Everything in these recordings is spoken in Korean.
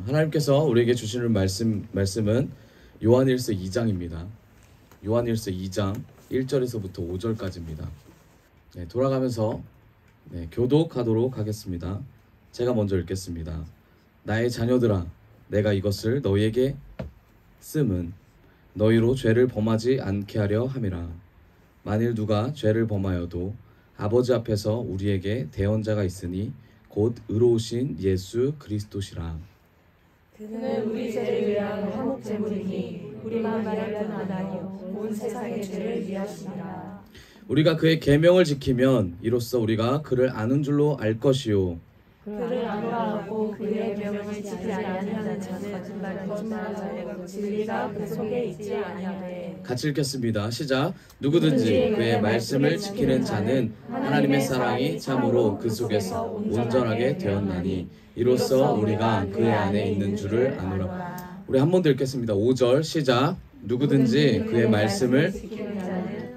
하나님께서 우리에게 주시는 말씀은 요한일서 2장입니다. 요한일서 2장 1절에서부터 5절까지입니다. 돌아가면서 교독하도록 하겠습니다. 제가 먼저 읽겠습니다. 나의 자녀들아, 내가 이것을 너희에게 씀은 너희로 죄를 범하지 않게 하려 함이라. 만일 누가 죄를 범하여도 아버지 앞에서 우리에게 대언자가 있으니 곧 의로우신 예수 그리스도시라. 그는 우리 죄를 위한 화목 제물이니 우리만 위할 뿐 아니요 온 세상의 죄를 위하시니라. 우리가 그의 계명을 지키면 이로써 우리가 그를 아는 줄로 알 것이요, 그를 아노라 하고 그의 명령을 지키지 아니하는 자는 거짓말하는 자요 진리가 그 속에 있지 아니하되. 같이 읽겠습니다. 시작. 누구든지 그의 말씀을 지키는 자는 하나님의 사랑이 참으로 그 속에서 온전하게 되었나니 이로써 우리가 그의 안에 있는 줄을 아노라. 우리 한 번 더 읽겠습니다. 5절 시작. 누구든지 그의 말씀을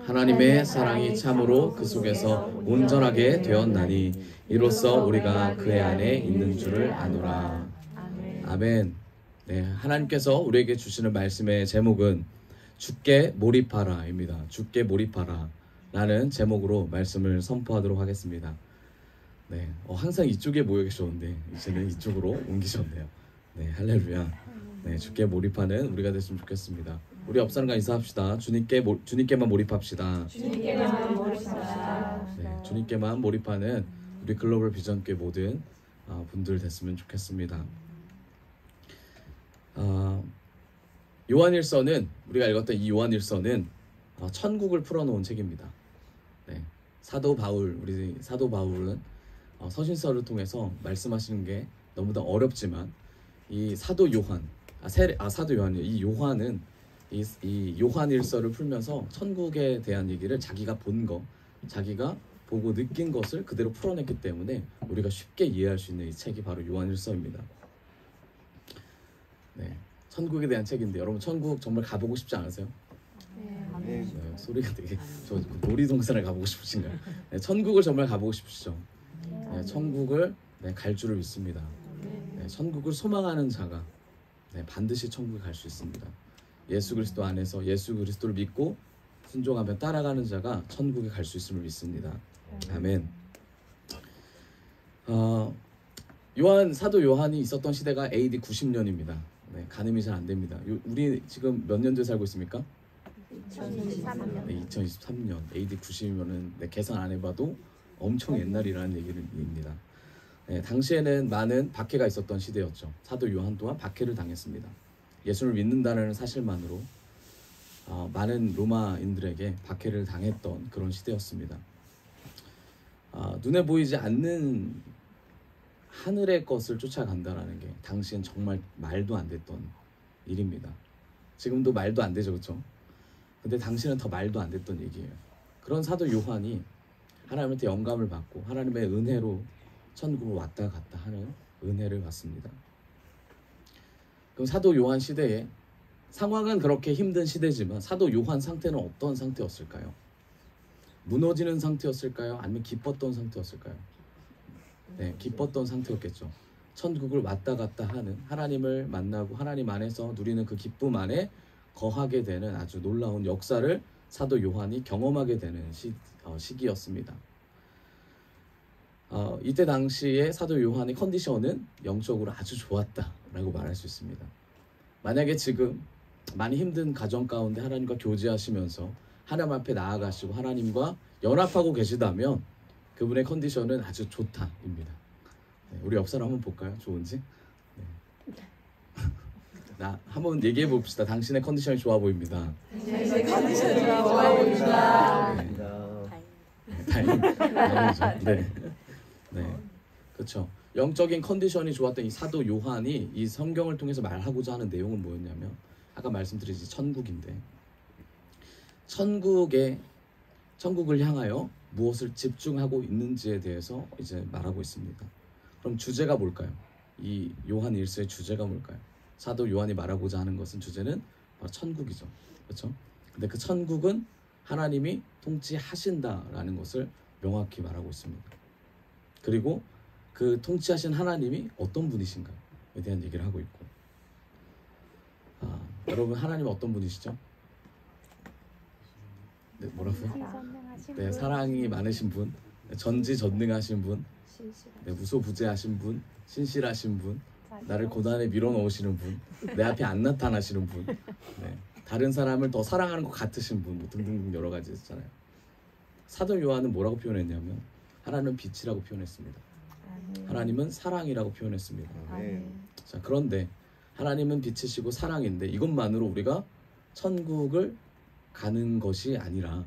하나님의 사랑이 참으로 그 속에서 온전하게 되었나니 이로써 우리가 그의 안에 있는 줄을 아노라. 아멘. 하나님께서 우리에게 주시는 말씀의 제목은 주께 몰입하라입니다. 주께 몰입하라 라는 제목으로 말씀을 선포하도록 하겠습니다. 항상 이쪽에 모여 계셨는데 이제는 이쪽으로 옮기셨네요. 할렐루야. 주께 몰입하는 우리가 됐으면 좋겠습니다. 우리 옆 사람과 인사합시다. 주님께만 몰입합시다. 주님께만 몰입합시다. 주님께만 몰입하는 우리 글로벌 비전교회 모든 분들 됐으면 좋겠습니다. 요한일서는 우리가 읽었던 이 요한일서는 천국을 풀어놓은 책입니다. 사도 바울은 서신서를 통해서 말씀하시는 게 너무나 어렵지만 이 사도 요한이 이 요한은 이 요한일서를 풀면서 천국에 대한 얘기를 자기가 본 거, 자기가 보고 느낀 것을 그대로 풀어냈기 때문에 우리가 쉽게 이해할 수 있는 이 책이 바로 요한일서입니다. 천국에 대한 책인데 여러분 천국 정말 가보고 싶지 않으세요? 소리가 되게 저 놀이동산을 가보고 싶으신가요? 천국을 정말 가보고 싶으시죠? 천국을 갈 줄을 믿습니다. 천국을 소망하는 자가 반드시 천국에 갈 수 있습니다. 예수 그리스도 안에서 예수 그리스도를 믿고 순종하며 따라가는 자가 천국에 갈 수 있음을 믿습니다. 아멘. 사도 요한이 있었던 시대가 AD 90년입니다. 가늠이 잘 안 됩니다. 우리 지금 몇 년도에 살고 있습니까? 2023년. 2023년 AD 90년은 계산 안 해봐도 엄청 옛날이라는 얘기입니다. 당시에는 많은 박해가 있었던 시대였죠. 사도 요한 또한 박해를 당했습니다. 예수를 믿는다는 사실만으로 많은 로마인들에게 박해를 당했던 그런 시대였습니다. 눈에 보이지 않는 하늘의 것을 쫓아간다라는 게 당시엔 정말 말도 안 됐던 일입니다. 지금도 말도 안 되죠, 그렇죠? 근데 당시는 더 말도 안 됐던 얘기예요. 그런 사도 요한이 하나님한테 영감을 받고 하나님의 은혜로 천국을 왔다 갔다 하는 은혜를 받습니다. 그럼 사도 요한 시대에 상황은 그렇게 힘든 시대지만 사도 요한 상태는 어떤 상태였을까요? 무너지는 상태였을까요? 아니면 기뻤던 상태였을까요? 기뻤던 상태였겠죠. 천국을 왔다 갔다 하는, 하나님을 만나고 하나님 안에서 누리는 그 기쁨 안에 거하게 되는 아주 놀라운 역사를 사도 요한이 경험하게 되는 시기였습니다. 이때 당시에 사도 요한의 컨디션은 영적으로 아주 좋았다라고 말할 수 있습니다. 만약에 지금 많이 힘든 가정 가운데 하나님과 교제하시면서 하나님 앞에 나아가시고 하나님과 연합하고 계시다면 그분의 컨디션은 아주 좋다입니다. 우리 옆 사람 한번 볼까요? 좋은지? 한번 얘기해 봅시다. 당신의 컨디션이 좋아 보입니다. 당신의 컨디션이 좋아 보입니다. 다행이죠. 그렇죠. 영적인 컨디션이 좋았던 이 사도 요한이 이 성경을 통해서 말하고자 하는 내용은 뭐였냐면 아까 말씀드렸듯이 천국인데 천국을 향하여 무엇을 집중하고 있는지에 대해서 이제 말하고 있습니다. 그럼 주제가 뭘까요? 이 요한 일서의 주제가 뭘까요? 사도 요한이 말하고자 하는 것은 주제는 바로 천국이죠. 그렇죠? 근데 그 천국은 하나님이 통치하신다라는 것을 명확히 말하고 있습니다. 그리고 그 통치하신 하나님이 어떤 분이신가? 대한 얘기를 하고 있고, 여러분 하나님은 어떤 분이시죠? 네, 뭐라고요? 전능하신 네, 분, 사랑이 많으신 분, 전지전능하신 분, 네, 무소부재하신 분, 신실하신 분, 나를 고난에 밀어넣으시는 분, 내 앞에 안 나타나시는 분, 네, 다른 사람을 더 사랑하는 것 같으신 분, 뭐 등등 여러 가지 있잖아요. 사도 요한은 뭐라고 표현했냐면 하나님은 빛이라고 표현했습니다. 하나님은 사랑이라고 표현했습니다. 자, 그런데 하나님은 빛이시고 사랑인데 이것만으로 우리가 천국을 가는 것이 아니라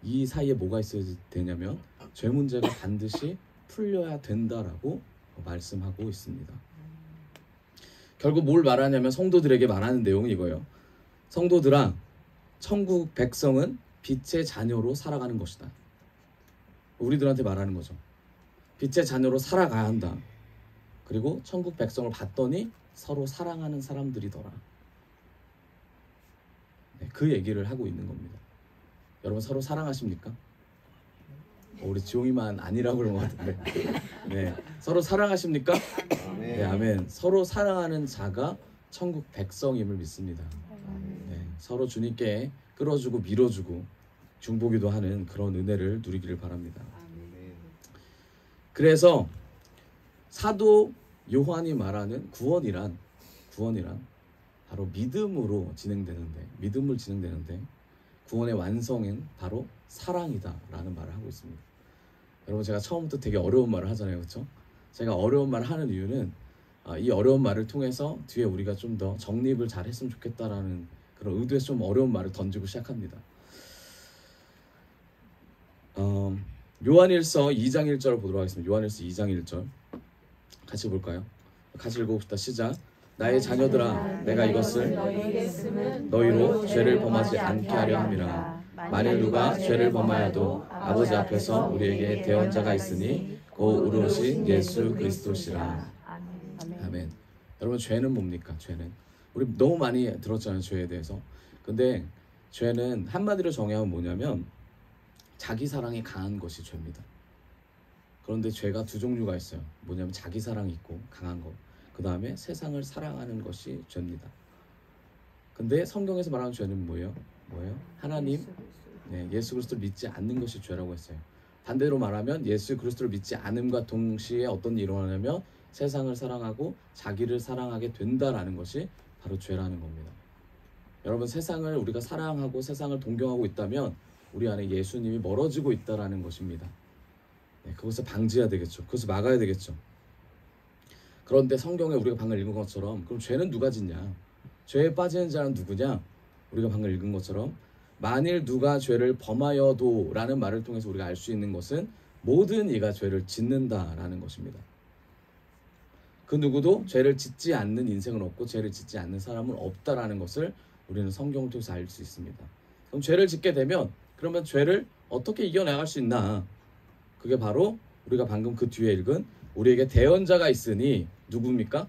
이 사이에 뭐가 있어야 되냐면 죄 문제가 반드시 풀려야 된다라고 말씀하고 있습니다. 결국 뭘 말하냐면 성도들에게 말하는 내용은 이거예요. 성도들아, 천국 백성은 빛의 자녀로 살아가는 것이다. 우리들한테 말하는 거죠. 빛의 자녀로 살아가야 한다. 그리고 천국 백성을 봤더니 서로 사랑하는 사람들이더라. 네, 그 얘기를 하고 있는 겁니다. 여러분 서로 사랑하십니까? 우리 지용이만 아니라고 그런 것 같은데. 네, 서로 사랑하십니까? 네, 아멘. 서로 사랑하는 자가 천국 백성임을 믿습니다. 네, 서로 주님께 끌어주고 밀어주고 중보기도 하는 그런 은혜를 누리기를 바랍니다. 그래서 사도 요한이 말하는 구원이란 바로 믿음으로 진행되는데 구원의 완성은 바로 사랑이다라는 말을 하고 있습니다. 여러분 제가 처음부터 되게 어려운 말을 하잖아요, 그렇죠? 제가 어려운 말을 하는 이유는 이 어려운 말을 통해서 뒤에 우리가 좀 더 정립을 잘 했으면 좋겠다라는 그런 의도에서 좀 어려운 말을 던지고 시작합니다. 요한일서 2장 1절을 보도록 하겠습니다. 요한일서 2장 1절 같이 볼까요? 같이 읽어봅시다. 시작. 나의 자녀들아, 내가 이것을 너희로 죄를 범하지 않게 하려 함이라. 만일 누가 죄를 범하여도 아버지 앞에서 우리에게 대언자가 있으니 곧 우리 예수 그리스도시라. 아멘. 여러분 죄는 뭡니까? 죄는 우리 너무 많이 들었잖아요, 죄에 대해서. 근데 죄는 한마디로 정의하면 뭐냐면 자기 사랑이 강한 것이 죄입니다. 그런데 죄가 두 종류가 있어요. 뭐냐면 자기 사랑이 있고 강한 것, 그 다음에 세상을 사랑하는 것이 죄입니다. 근데 성경에서 말하는 죄는 뭐예요? 하나님, 예수 그리스도를 믿지 않는 것이 죄라고 했어요. 반대로 말하면 예수 그리스도를 믿지 않음과 동시에 어떤 일이 일어나냐면 세상을 사랑하고 자기를 사랑하게 된다라는 것이 바로 죄라는 겁니다. 여러분 세상을 우리가 사랑하고 세상을 동경하고 있다면 우리 안에 예수님이 멀어지고 있다라는 것입니다. 그것을 방지해야 되겠죠. 그것을 막아야 되겠죠. 그런데 성경에 우리가 방금 읽은 것처럼 그럼 죄는 누가 짓냐? 죄에 빠지는 자는 누구냐? 우리가 방금 읽은 것처럼 만일 누가 죄를 범하여도 라는 말을 통해서 우리가 알 수 있는 것은 모든 이가 죄를 짓는다라는 것입니다. 그 누구도 죄를 짓지 않는 인생은 없고 죄를 짓지 않는 사람은 없다라는 것을 우리는 성경을 통해서 알 수 있습니다. 그럼 죄를 짓게 되면 그러면 죄를 어떻게 이겨나갈 수 있나? 그게 바로 우리가 방금 그 뒤에 읽은 우리에게 대언자가 있으니 누굽니까?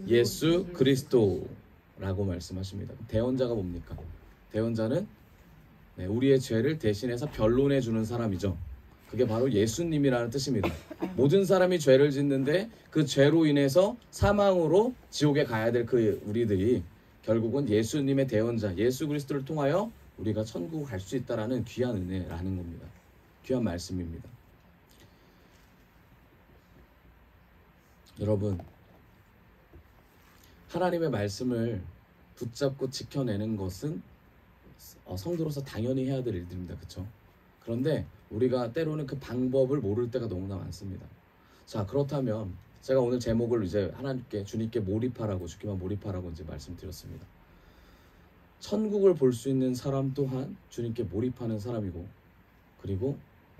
예수 그리스도라고 말씀하십니다. 대언자가 뭡니까? 대언자는 우리의 죄를 대신해서 변론해 주는 사람이죠. 그게 바로 예수님이라는 뜻입니다. 모든 사람이 죄를 짓는데 그 죄로 인해서 사망으로 지옥에 가야 될 그 우리들이 결국은 예수님의 대언자 예수 그리스도를 통하여 우리가 천국 갈 수 있다라는 귀한 은혜라는 겁니다. 귀한 말씀입니다. 여러분 하나님의 말씀을 붙잡고 지켜내는 것은 성도로서 당연히 해야 될 일들입니다. 그렇죠? 그런데 우리가 때로는 그 방법을 모를 때가 너무나 많습니다. 자, 그렇다면 제가 오늘 제목을 이제 하나님께 주님께 몰입하라고 주께만 몰입하라고 이제 말씀드렸습니다. 천국을 볼 수 있는 사람 또한 주님께 몰입하는 사람이고 그리고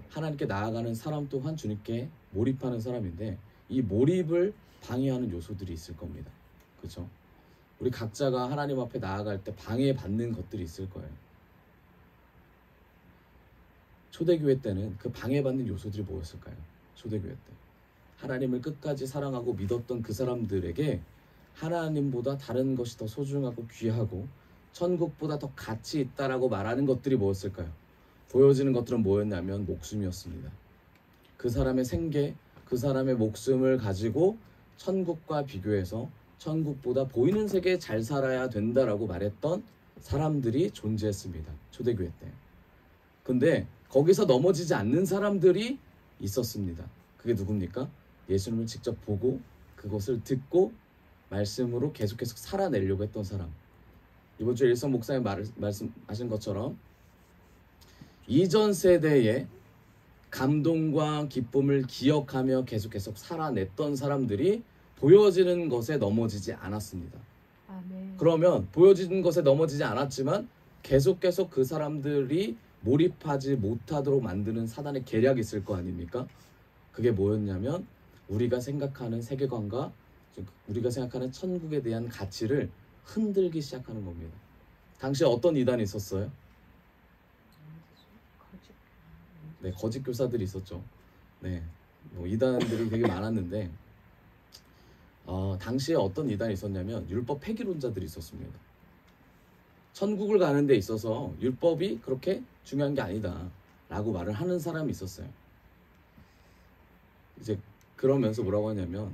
하나님께 나아가는 사람 또한 주님께 몰입하는 사람인데 이 몰입을 방해하는 요소들이 있을 겁니다. 그렇죠? 우리 각자가 하나님 앞에 나아갈 때 방해받는 것들이 있을 거예요. 초대교회 때는 그 방해받는 요소들이 뭐였을까요? 초대교회 때 하나님을 끝까지 사랑하고 믿었던 그 사람들에게 하나님보다 다른 것이 더 소중하고 귀하고 천국보다 더 가치 있다라고 말하는 것들이 뭐였을까요? 보여지는 것들은 뭐였냐면 목숨이었습니다. 그 사람의 생계, 그 사람의 목숨을 가지고 천국과 비교해서 천국보다 보이는 세계에 잘 살아야 된다라고 말했던 사람들이 존재했습니다. 초대교회 때. 근데 거기서 넘어지지 않는 사람들이 있었습니다. 그게 누굽니까? 예수님을 직접 보고 그것을 듣고 말씀으로 계속 살아내려고 했던 사람. 이번 주에 일성 목사님 말씀하신 것처럼 이전 세대의 감동과 기쁨을 기억하며 계속 살아냈던 사람들이 보여지는 것에 넘어지지 않았습니다. 아멘. 그러면 보여지는 것에 넘어지지 않았지만 계속 그 사람들이 몰입하지 못하도록 만드는 사단의 계략이 있을 거 아닙니까? 그게 뭐였냐면 우리가 생각하는 세계관과 우리가 생각하는 천국에 대한 가치를 흔들기 시작하는 겁니다. 당시에 어떤 이단이 있었어요? 네, 거짓 교사들이 있었죠. 네, 뭐 이단들이 되게 많았는데 당시에 어떤 이단이 있었냐면 율법 폐기론자들이 있었습니다. 천국을 가는 데 있어서 율법이 그렇게 중요한 게 아니다 라고 말을 하는 사람이 있었어요. 이제 그러면서 뭐라고 하냐면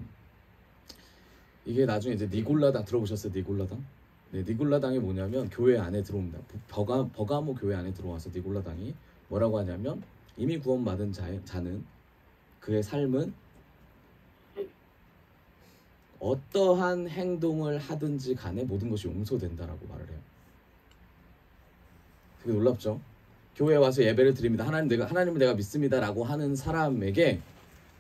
이게 나중에 이제 니골라당 들어보셨어요? 니골라당? 네, 니골라당이 뭐냐면 교회 안에 들어옵니다. 버가모 교회 안에 들어와서 니골라당이 뭐라고 하냐면 이미 구원받은 자는 그의 삶은 어떠한 행동을 하든지 간에 모든 것이 용서된다라고 말을 해요. 되게 놀랍죠? 교회에 와서 예배를 드립니다. 하나님을 내가 믿습니다라고 하는 사람에게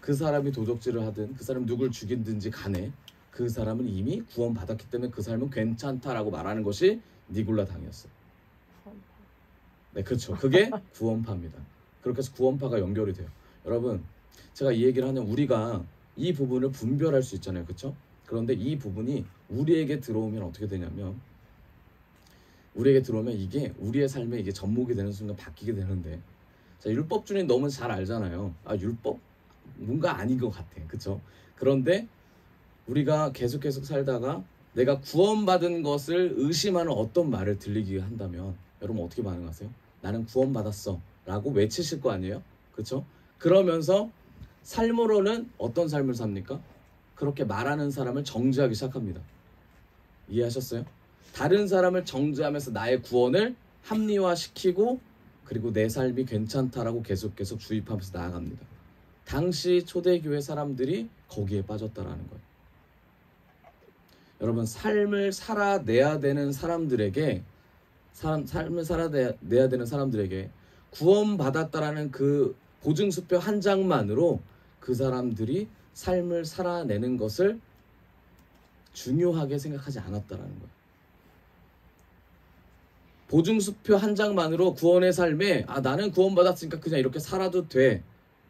그 사람이 도적질을 하든 그 사람이 누굴 죽이든지 간에 그 사람은 이미 구원받았기 때문에 그 삶은 괜찮다라고 말하는 것이 니골라당이었어요. 네, 그렇죠. 그게 구원파입니다. 그렇게 해서 구원파가 연결이 돼요. 여러분, 제가 이 얘기를 하면 우리가 이 부분을 분별할 수 있잖아요. 그렇죠? 그런데 이 부분이 우리에게 들어오면 어떻게 되냐면 우리에게 들어오면 이게 우리의 삶에 이게 접목이 되는 순간 바뀌게 되는데 자, 율법주의는 너무 잘 알잖아요. 율법 뭔가 아닌 것 같아. 그렇죠? 그런데 우리가 계속 살다가 내가 구원받은 것을 의심하는 어떤 말을 들리게 한다면 여러분 어떻게 반응하세요? 나는 구원받았어 라고 외치실 거 아니에요? 그렇죠? 그러면서 삶으로는 어떤 삶을 삽니까? 그렇게 말하는 사람을 정죄하기 시작합니다. 이해하셨어요? 다른 사람을 정죄하면서 나의 구원을 합리화시키고 그리고 내 삶이 괜찮다라고 계속 주입하면서 나아갑니다. 당시 초대교회 사람들이 거기에 빠졌다라는 거예요. 여러분, 삶을 살아내야 되는 사람들에게 구원받았다라는 그 보증수표 한 장만으로 그 사람들이 삶을 살아내는 것을 중요하게 생각하지 않았다라는 거예요. 보증수표 한 장만으로 구원의 삶에 나는 구원받았으니까 그냥 이렇게 살아도 돼.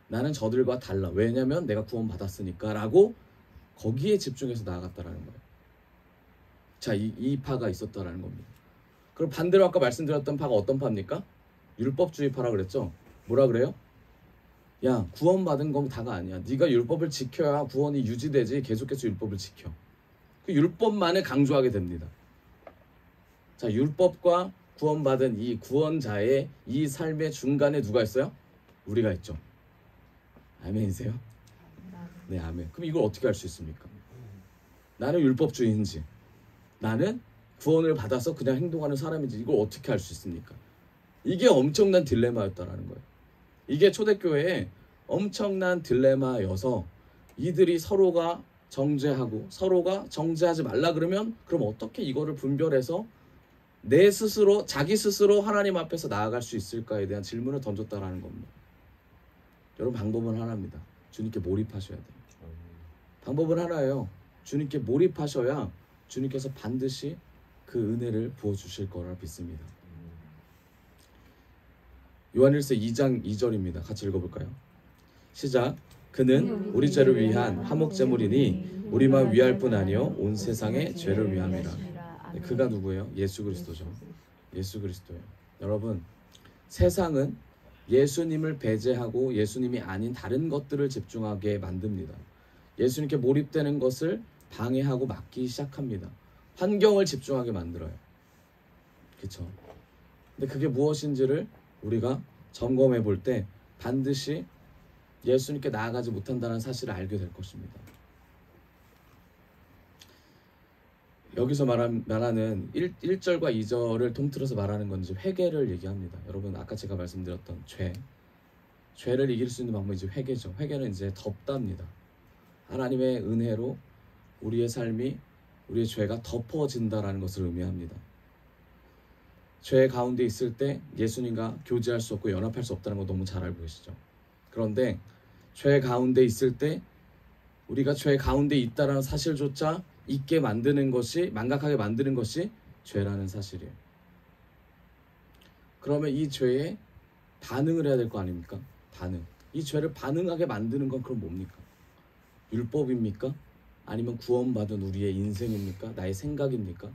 나는 저들과 달라. 왜냐면 내가 구원받았으니까 라고 거기에 집중해서 나아갔다라는 거예요. 자, 이 파가 있었다라는 겁니다. 그럼 반대로 아까 말씀드렸던 파가 어떤 파입니까? 율법주의 파라 그랬죠? 뭐라 그래요? 야, 구원받은 건 다가 아니야. 네가 율법을 지켜야 구원이 유지되지. 계속해서 율법을 지켜. 그 율법만을 강조하게 됩니다. 자, 율법과 구원받은 이 구원자의 이 삶의 중간에 누가 있어요? 우리가 있죠. 아멘이세요? 네, 아멘. 그럼 이걸 어떻게 할 수 있습니까? 나는 율법주의인지 나는 구원을 받아서 그냥 행동하는 사람인지 이걸 어떻게 할 수 있습니까? 이게 엄청난 딜레마였다라는 거예요. 이게 초대교회의 엄청난 딜레마여서 이들이 서로가 정죄하고 서로가 정죄하지 말라 그러면 그럼 어떻게 이거를 분별해서 내 스스로 자기 스스로 하나님 앞에서 나아갈 수 있을까에 대한 질문을 던졌다라는 겁니다. 여러분, 방법은 하나입니다. 주님께 몰입하셔야 돼요. 방법은 하나예요. 주님께 몰입하셔야 주님께서 반드시 그 은혜를 부어주실 거라 믿습니다. 요한일서 2장 2절입니다. 같이 읽어볼까요? 시작. 그는 우리 죄를 위한 화목제물이니 우리만 위할 뿐 아니요 온 세상의 죄를 위함이라. 네, 그가 누구예요? 예수 그리스도죠. 예수 그리스도예요. 여러분, 세상은 예수님을 배제하고 예수님이 아닌 다른 것들을 집중하게 만듭니다. 예수님께 몰입되는 것을 방해하고 막기 시작합니다. 환경을 집중하게 만들어요. 그렇죠? 근데 그게 무엇인지를 우리가 점검해 볼 때 반드시 예수님께 나아가지 못한다는 사실을 알게 될 것입니다. 여기서 말하는 1절과 2절을 통틀어서 말하는 건 이제 회개를 얘기합니다. 여러분 아까 제가 말씀드렸던 죄를 이길 수 있는 방법이 이제 회개죠. 회개는 이제 덮답니다. 하나님의 은혜로 우리의 삶이 우리의 죄가 덮어진다라는 것을 의미합니다. 죄 가운데 있을 때 예수님과 교제할 수 없고 연합할 수 없다는 거 너무 잘 알고 계시죠. 그런데 죄 가운데 있을 때 우리가 죄 가운데 있다라는 사실조차 잊게 만드는 것이, 망각하게 만드는 것이 죄라는 사실이에요. 그러면 이 죄에 반응을 해야 될 거 아닙니까? 이 죄를 반응하게 만드는 건 그럼 뭡니까? 율법입니까? 아니면 구원받은 우리의 인생입니까? 나의 생각입니까?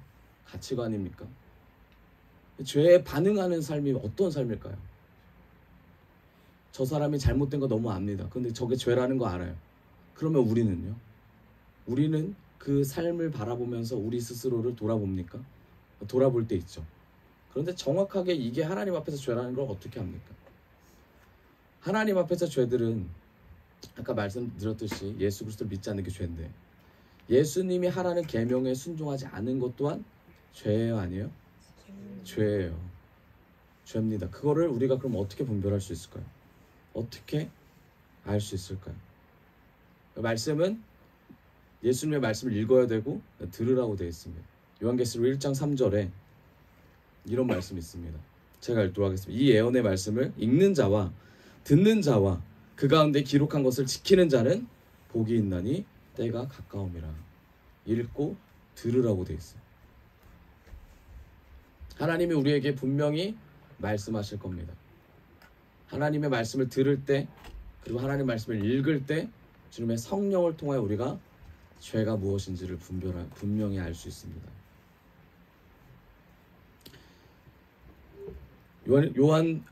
가치관입니까? 죄에 반응하는 삶이 어떤 삶일까요? 저 사람이 잘못된 거 너무 압니다. 근데 저게 죄라는 거 알아요. 그러면 우리는요? 우리는 그 삶을 바라보면서 우리 스스로를 돌아봅니까? 돌아볼 때 있죠. 그런데 정확하게 이게 하나님 앞에서 죄라는 걸 어떻게 합니까? 하나님 앞에서 죄들은 아까 말씀드렸듯이 예수 그리스도를 믿지 않는 게 죄인데, 예수님이 하라는 계명에 순종하지 않은 것 또한 죄예요, 아니에요? 죄예요. 죄입니다. 그거를 우리가 그럼 어떻게 분별할 수 있을까요? 어떻게 알 수 있을까요? 말씀은 예수님의 말씀을 읽어야 되고 들으라고 되어 있습니다. 요한계시록 1장 3절에 이런 말씀이 있습니다. 제가 읽도록 하겠습니다. 이 예언의 말씀을 읽는 자와 듣는 자와 그 가운데 기록한 것을 지키는 자는 복이 있나니 때가 가까움이라. 읽고 들으라고 되어 있어요. 하나님이 우리에게 분명히 말씀하실 겁니다. 하나님의 말씀을 들을 때, 그리고 하나님의 말씀을 읽을 때 주님의 성령을 통하여 우리가 죄가 무엇인지를 분명히 알 수 있습니다. 요한복음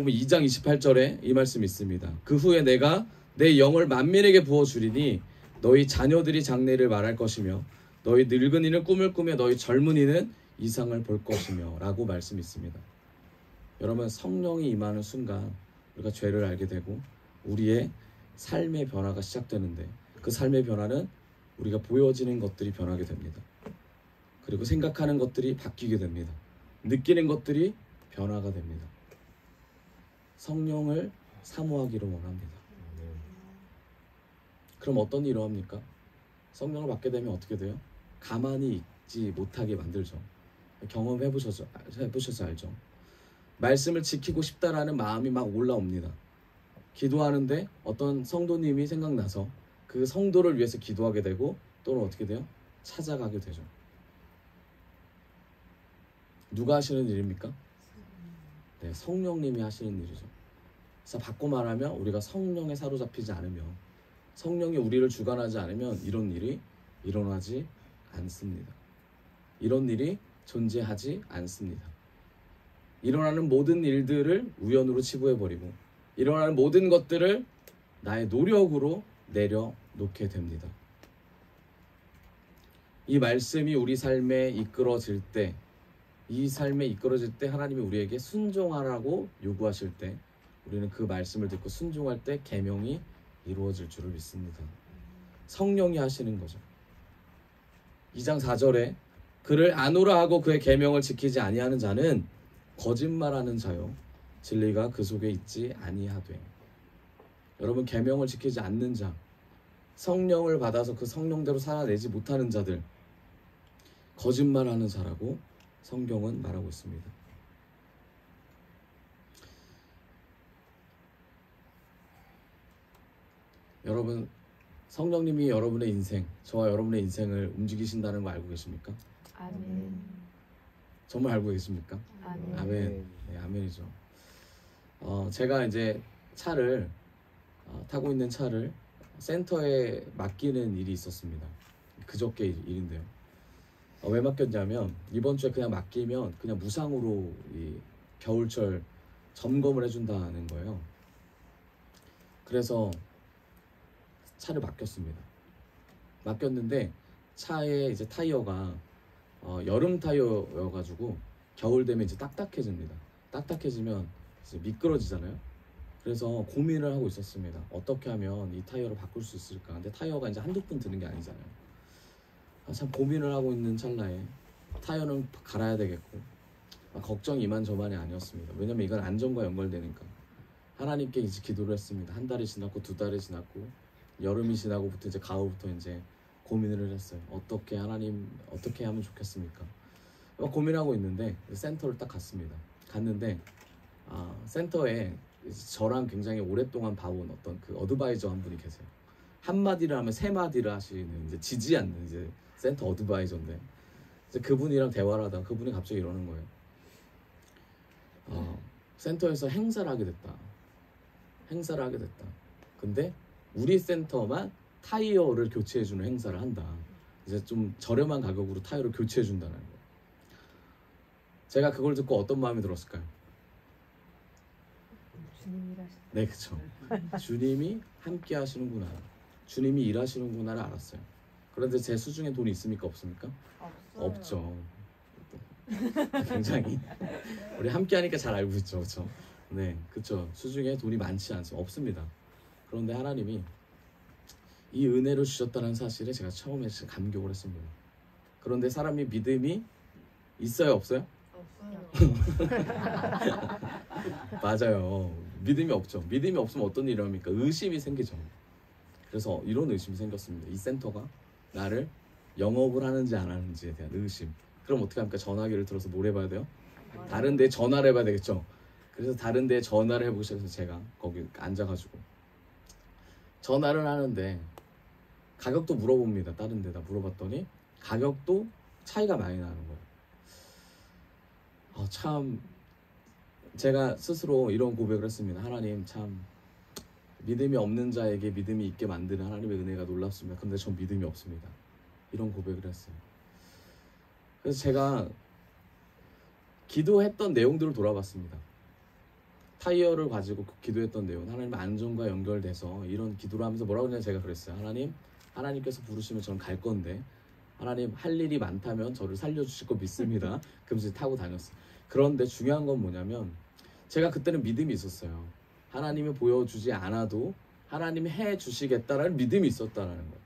2장 28절에 이 말씀이 있습니다. 그 후에 내가 내 영을 만민에게 부어주리니 너희 자녀들이 장래를 말할 것이며 너희 늙은이는 꿈을 꾸며 너희 젊은이는 이상을 볼 것이며 라고 말씀이 있습니다. 여러분, 성령이 임하는 순간 우리가 죄를 알게 되고 우리의 삶의 변화가 시작되는데, 그 삶의 변화는 우리가 보여지는 것들이 변하게 됩니다. 그리고 생각하는 것들이 바뀌게 됩니다. 느끼는 것들이 변화가 됩니다. 성령을 사모하기를 원합니다. 그럼 어떤 일을 합니까? 성령을 받게 되면 어떻게 돼요? 가만히 있지 못하게 만들죠. 경험해보셔서 알죠. 말씀을 지키고 싶다라는 마음이 막 올라옵니다. 기도하는데 어떤 성도님이 생각나서 그 성도를 위해서 기도하게 되고, 또는 어떻게 돼요? 찾아가게 되죠. 누가 하시는 일입니까? 네, 성령님이 하시는 일이죠. 그래서 바꿔 말하면 우리가 성령에 사로잡히지 않으면, 성령이 우리를 주관하지 않으면 이런 일이 일어나지 않습니다. 이런 일이 존재하지 않습니다. 일어나는 모든 일들을 우연으로 치부해버리고 일어나는 모든 것들을 나의 노력으로 내려놓게 됩니다. 이 말씀이 우리 삶에 이끌어질 때, 하나님이 우리에게 순종하라고 요구하실 때 우리는 그 말씀을 듣고 순종할 때 계명이 이루어질 줄을 믿습니다. 성령이 하시는 거죠. 2장 4절에 그를 아노라 하고 그의 계명을 지키지 아니하는 자는 거짓말하는 자요 진리가 그 속에 있지 아니하되. 여러분, 계명을 지키지 않는 자, 성령을 받아서 그 성령대로 살아내지 못하는 자들, 거짓말하는 자라고 성경은 말하고 있습니다. 여러분, 성령님이 여러분의 인생, 저와 여러분의 인생을 움직이신다는 거 알고 계십니까? 아멘. 정말 알고 계십니까? 아멘. 아멘. 네, 아멘이죠. 제가 이제 차를 타고 있는 차를 센터에 맡기는 일이 있었습니다. 그저께 일인데요. 왜 맡겼냐면, 이번 주에 그냥 맡기면 그냥 무상으로 이 겨울철 점검을 해준다는 거예요. 그래서 차를 맡겼습니다. 맡겼는데 차에 이제 타이어가 여름 타이어여가지고 겨울 되면 이제 딱딱해집니다. 딱딱해지면 이제 미끄러지잖아요. 그래서 고민을 하고 있었습니다. 어떻게 하면 이 타이어를 바꿀 수 있을까? 근데 타이어가 이제 한두 푼 드는 게 아니잖아요. 참 고민을 하고 있는 찰나에 타이어는 갈아야 되겠고 걱정이 이만저만이 아니었습니다. 왜냐면 이건 안전과 연결되니까. 하나님께 이제 기도를 했습니다. 한 달이 지났고 2달이 지났고 여름이 지나고부터 이제 가을부터 이제 고민을 했어요. 어떻게 하나님 어떻게 하면 좋겠습니까? 고민하고 있는데 센터를 딱 갔습니다. 갔는데 센터에 저랑 굉장히 오랫동안 봐온 어떤 그 어드바이저 한 분이 계세요. 한마디를 하면 3마디를 하시는 이제 지지 않는 이제 센터 어드바이저인데 이제 그분이랑 대화를 하다가 그분이 갑자기 이러는 거예요. 센터에서 행사를 하게 됐다. 근데 우리 센터만 타이어를 교체해주는 행사를 한다. 이제 좀 저렴한 가격으로 타이어를 교체해준다는 거예요. 제가 그걸 듣고 어떤 마음이 들었을까요? 네, 그렇죠. 주님이 함께 하시는구나. 주님이 일하시는구나를 알았어요. 그런데 제 수중에 돈이 있습니까? 없습니까? 없죠. 굉장히 우리 함께 하니까 잘 알고 있죠. 그렇죠? 네, 그렇죠. 수중에 돈이 많지 않습니다. 없습니다. 그런데 하나님이 이 은혜를 주셨다는 사실에 제가 처음에 감격을 했습니다. 그런데 사람이 믿음이 있어요, 없어요? 맞아요. 믿음이 없죠. 믿음이 없으면 어떤 일이 합니까? 의심이 생기죠. 그래서 이런 의심이 생겼습니다. 이 센터가 나를 영업을 하는지 안 하는지에 대한 의심. 그럼 어떻게 합니까? 전화기를 들어서 뭘 해봐야 돼요? 다른 데 전화를 해봐야 되겠죠. 그래서 다른 데 전화를 해보기 시작해서 제가 거기 앉아가지고 전화를 하는데 가격도 물어봅니다. 다른 데다 물어봤더니 가격도 차이가 많이 나는 거예요. 참 제가 스스로 이런 고백을 했습니다. 하나님, 참 믿음이 없는 자에게 믿음이 있게 만드는 하나님의 은혜가 놀랍습니다. 그런데 전 믿음이 없습니다. 이런 고백을 했어요. 그래서 제가 기도했던 내용들을 돌아봤습니다. 타이어를 가지고 기도했던 내용, 하나님의 안전과 연결돼서 이런 기도를 하면서 뭐라고 했냐면 제가 그랬어요. 하나님께서 부르시면 저는 갈 건데 하나님 할 일이 많다면 저를 살려주실 거 믿습니다. 그러면서 타고 다녔어요. 그런데 중요한 건 뭐냐면 제가 그때는 믿음이 있었어요. 하나님이 보여주지 않아도 하나님이 해주시겠다라는 믿음이 있었다는 거예요.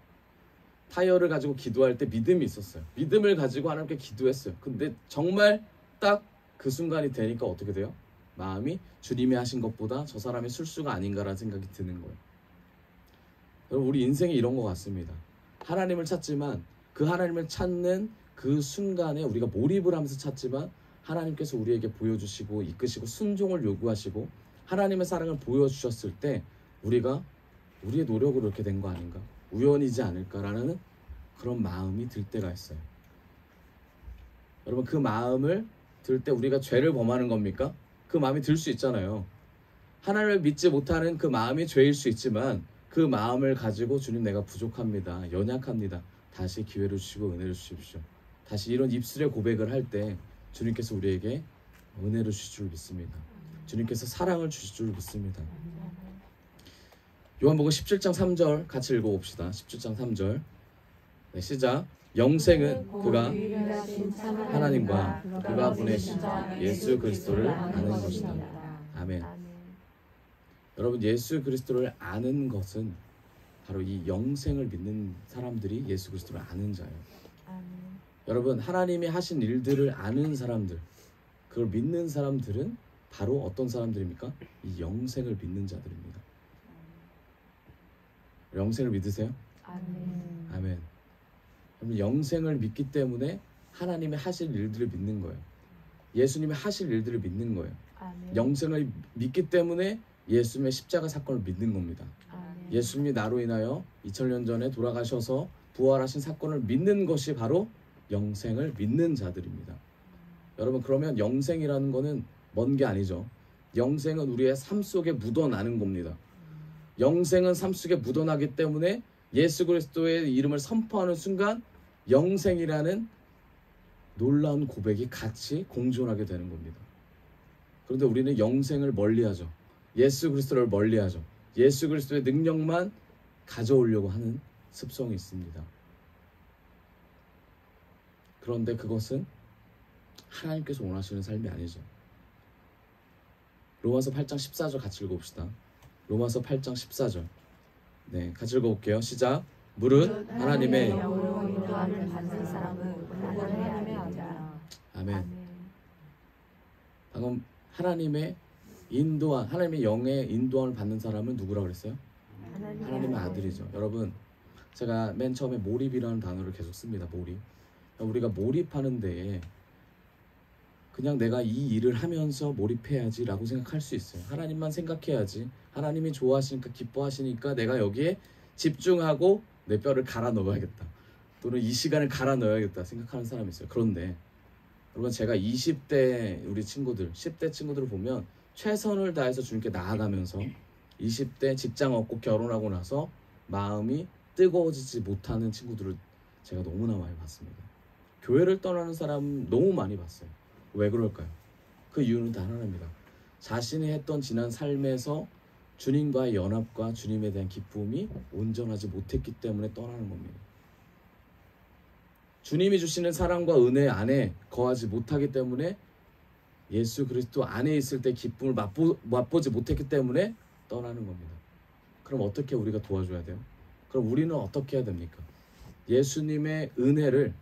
타이어를 가지고 기도할 때 믿음이 있었어요. 믿음을 가지고 하나님께 기도했어요. 근데 정말 딱 그 순간이 되니까 어떻게 돼요? 마음이 주님이 하신 것보다 저 사람의 술수가 아닌가라는 생각이 드는 거예요. 여러분, 우리 인생이 이런 것 같습니다. 하나님을 찾지만 그 하나님을 찾는 그 순간에 우리가 몰입을 하면서 찾지만 하나님께서 우리에게 보여주시고 이끄시고 순종을 요구하시고 하나님의 사랑을 보여주셨을 때 우리가 우리의 노력으로 이렇게 된 거 아닌가? 우연이지 않을까라는 그런 마음이 들 때가 있어요. 여러분, 그 마음을 들 때 우리가 죄를 범하는 겁니까? 그 마음이 들 수 있잖아요. 하나님을 믿지 못하는 그 마음이 죄일 수 있지만 그 마음을 가지고 주님, 내가 부족합니다. 연약합니다. 다시 기회를 주시고 은혜를 주십시오. 다시 이런 입술의 고백을 할 때 주님께서 우리에게 은혜를 주실 줄 믿습니다. 주님께서 사랑을 주실 줄 믿습니다. 요한복음 17장 3절 같이 읽어봅시다. 17장 3절. 네, 시작. 영생은 그가 하나님과 그가 보내신 예수 그리스도를 아는 것이다. 아멘. 여러분, 예수 그리스도를 아는 것은 바로 이 영생을 믿는 사람들이 예수 그리스도를 아는 자예요. 여러분, 하나님이 하신 일들을 아는 사람들, 그걸 믿는 사람들은 바로 어떤 사람들입니까? 이 영생을 믿는 자들입니다. 영생을 믿으세요? 아멘. 아멘. 여러분, 영생을 믿기 때문에 하나님이 하실 일들을 믿는 거예요. 예수님이 하실 일들을 믿는 거예요. 아멘. 영생을 믿기 때문에 예수님의 십자가 사건을 믿는 겁니다. 아멘. 예수님이 나로 인하여 2000년 전에 돌아가셔서 부활하신 사건을 믿는 것이 바로 영생을 믿는 자들입니다. 여러분, 그러면 영생이라는 거는 먼 게 아니죠. 영생은 우리의 삶 속에 묻어나는 겁니다. 영생은 삶 속에 묻어나기 때문에 예수 그리스도의 이름을 선포하는 순간 영생이라는 놀라운 고백이 같이 공존하게 되는 겁니다. 그런데 우리는 영생을 멀리하죠. 예수 그리스도를 멀리하죠. 예수 그리스도의 능력만 가져오려고 하는 습성이 있습니다. 그런데 그것은 하나님께서 원하시는 삶이 아니죠. 로마서 8장 14절 같이 읽어봅시다. 로마서 8장 14절. 네, 같이 읽어볼게요. 시작. 무릇 하나님의 영으로 인도함을 받는 사람은 하나님의 아들이라. 아멘. 방금 하나님의 영의 인도함을 받는 사람은 누구라고 그랬어요? 하나님의 아들이죠. 여러분, 제가 맨 처음에 몰입이라는 단어를 계속 씁니다. 몰입. 우리가 몰입하는 데에 그냥 내가 이 일을 하면서 몰입해야지 라고 생각할 수 있어요. 하나님만 생각해야지, 하나님이 좋아하시니까 기뻐하시니까 내가 여기에 집중하고 내 뼈를 갈아 넣어야겠다, 또는 이 시간을 갈아 넣어야겠다 생각하는 사람이 있어요. 그런데 여러분, 제가 20대 우리 친구들, 10대 친구들을 보면 최선을 다해서 주님께 나아가면서 20대 직장 얻고 결혼하고 나서 마음이 뜨거워지지 못하는 친구들을 제가 너무나 많이 봤습니다. 교회를 떠나는 사람 너무 많이 봤어요. 왜 그럴까요? 그 이유는 단 하나입니다. 자신이 했던 지난 삶에서 주님과의 연합과 주님에 대한 기쁨이 온전하지 못했기 때문에 떠나는 겁니다. 주님이 주시는 사랑과 은혜 안에 거하지 못하기 때문에, 예수 그리스도 안에 있을 때 기쁨을 맛보지 못했기 때문에 떠나는 겁니다. 그럼 어떻게 우리가 도와줘야 돼요? 그럼 우리는 어떻게 해야 됩니까? 예수님의 은혜를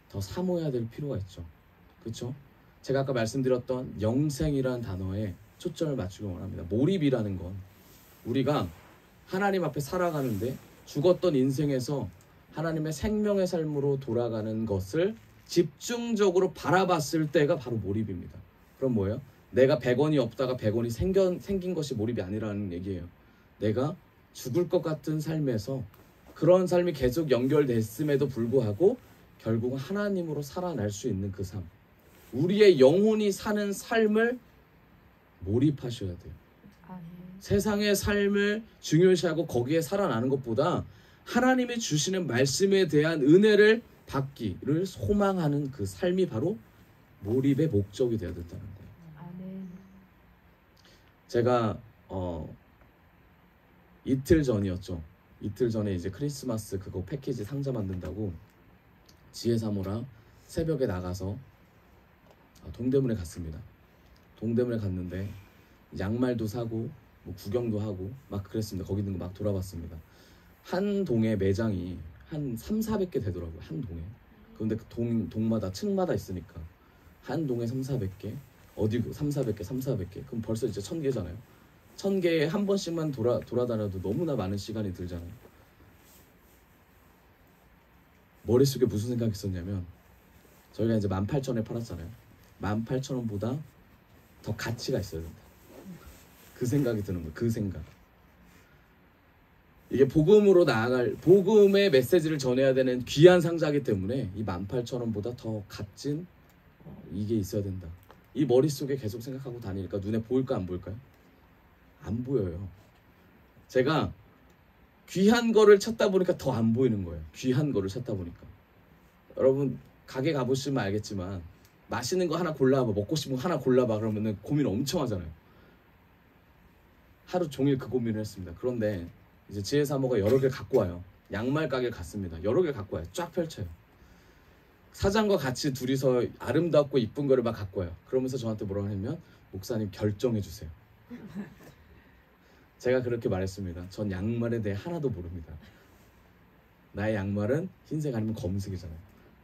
더 사모해야 될 필요가 있죠. 그렇죠? 제가 아까 말씀드렸던 영생이라는 단어에 초점을 맞추기 원합니다. 몰입이라는 건 우리가 하나님 앞에 살아가는데 죽었던 인생에서 하나님의 생명의 삶으로 돌아가는 것을 집중적으로 바라봤을 때가 바로 몰입입니다. 그럼 뭐예요? 내가 100원이 없다가 100원이 생긴 것이 몰입이 아니라는 얘기예요. 내가 죽을 것 같은 삶에서 그런 삶이 계속 연결됐음에도 불구하고 결국은 하나님으로 살아날 수 있는 그 삶, 우리의 영혼이 사는 삶을 몰입하셔야 돼요. 세상의 삶을 중요시하고 거기에 살아나는 것보다 하나님이 주시는 말씀에 대한 은혜를 받기를 소망하는 그 삶이 바로 몰입의 목적이 되어야 된다는 거예요. 제가 이틀 전이었죠. 이틀 전에 이제 크리스마스 그거 패키지 상자 만든다고 지혜사모랑 새벽에 나가서 동대문에 갔습니다. 동대문에 갔는데 양말도 사고 뭐 구경도 하고 막 그랬습니다. 거기 있는 거 막 돌아봤습니다. 한 동에 매장이 한 300~400개 되더라고요. 한 동에. 그런데 그 동마다 층마다 있으니까 한 동에 300~400개, 어디 300~400개, 그럼 벌써 이제 1000개잖아요. 1000개에 한 번씩만 돌아다녀도 너무나 많은 시간이 들잖아요. 머릿속에 무슨 생각이 있었냐면, 저희가 이제 18,000원에 팔았잖아요. 18,000원보다 더 가치가 있어야 된다. 그 생각이 드는 거예요. 그 생각. 이게 복음으로 나아갈, 복음의 메시지를 전해야 되는 귀한 상자이기 때문에 이 18,000원보다 더 값진 이게 있어야 된다. 이 머릿속에 계속 생각하고 다니니까 눈에 보일까 안 보일까요? 안 보여요. 제가 귀한 거를 찾다 보니까 더 안 보이는 거예요. 귀한 거를 찾다 보니까. 여러분 가게 가보시면 알겠지만 맛있는 거 하나 골라봐, 먹고 싶은 거 하나 골라봐 그러면은 고민 엄청 하잖아요. 하루 종일 그 고민을 했습니다. 그런데 이제 지혜사모가 여러 개를 갖고 와요. 양말 가게를 갔습니다. 여러 개를 갖고 와요. 쫙 펼쳐요. 사장과 같이 둘이서 아름답고 이쁜 거를 막 갖고 와요. 그러면서 저한테 뭐라고 하냐면, 목사님 결정해 주세요. 제가 그렇게 말했습니다. 전 양말에 대해 하나도 모릅니다. 나의 양말은 흰색 아니면 검은색이잖아요.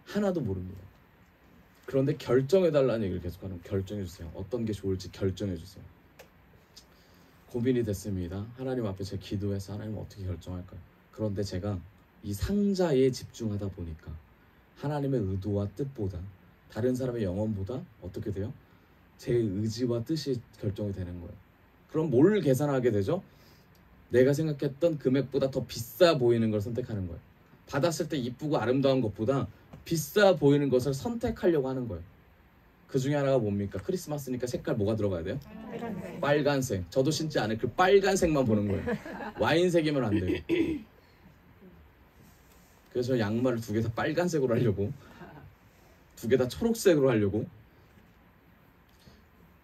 하나도 모릅니다. 그런데 결정해달라는 얘기를 계속하는, 결정해주세요. 어떤 게 좋을지 결정해주세요. 고민이 됐습니다. 하나님 앞에 제가 기도해서 하나님 어떻게 결정할까요? 그런데 제가 이 상자에 집중하다 보니까 하나님의 의도와 뜻보다, 다른 사람의 영혼보다 어떻게 돼요? 제 의지와 뜻이 결정이 되는 거예요. 그럼 뭘 계산하게 되죠? 내가 생각했던 금액보다 더 비싸 보이는 걸 선택하는 거예요. 받았을 때 이쁘고 아름다운 것보다 비싸 보이는 것을 선택하려고 하는 거예요. 그 중에 하나가 뭡니까? 크리스마스니까 색깔 뭐가 들어가야 돼요? 빨간색. 저도 신지 않을 그 빨간색만 보는 거예요. 와인색이면 안 돼요. 그래서 양말을 2개 다 빨간색으로 하려고, 2개 다 초록색으로 하려고.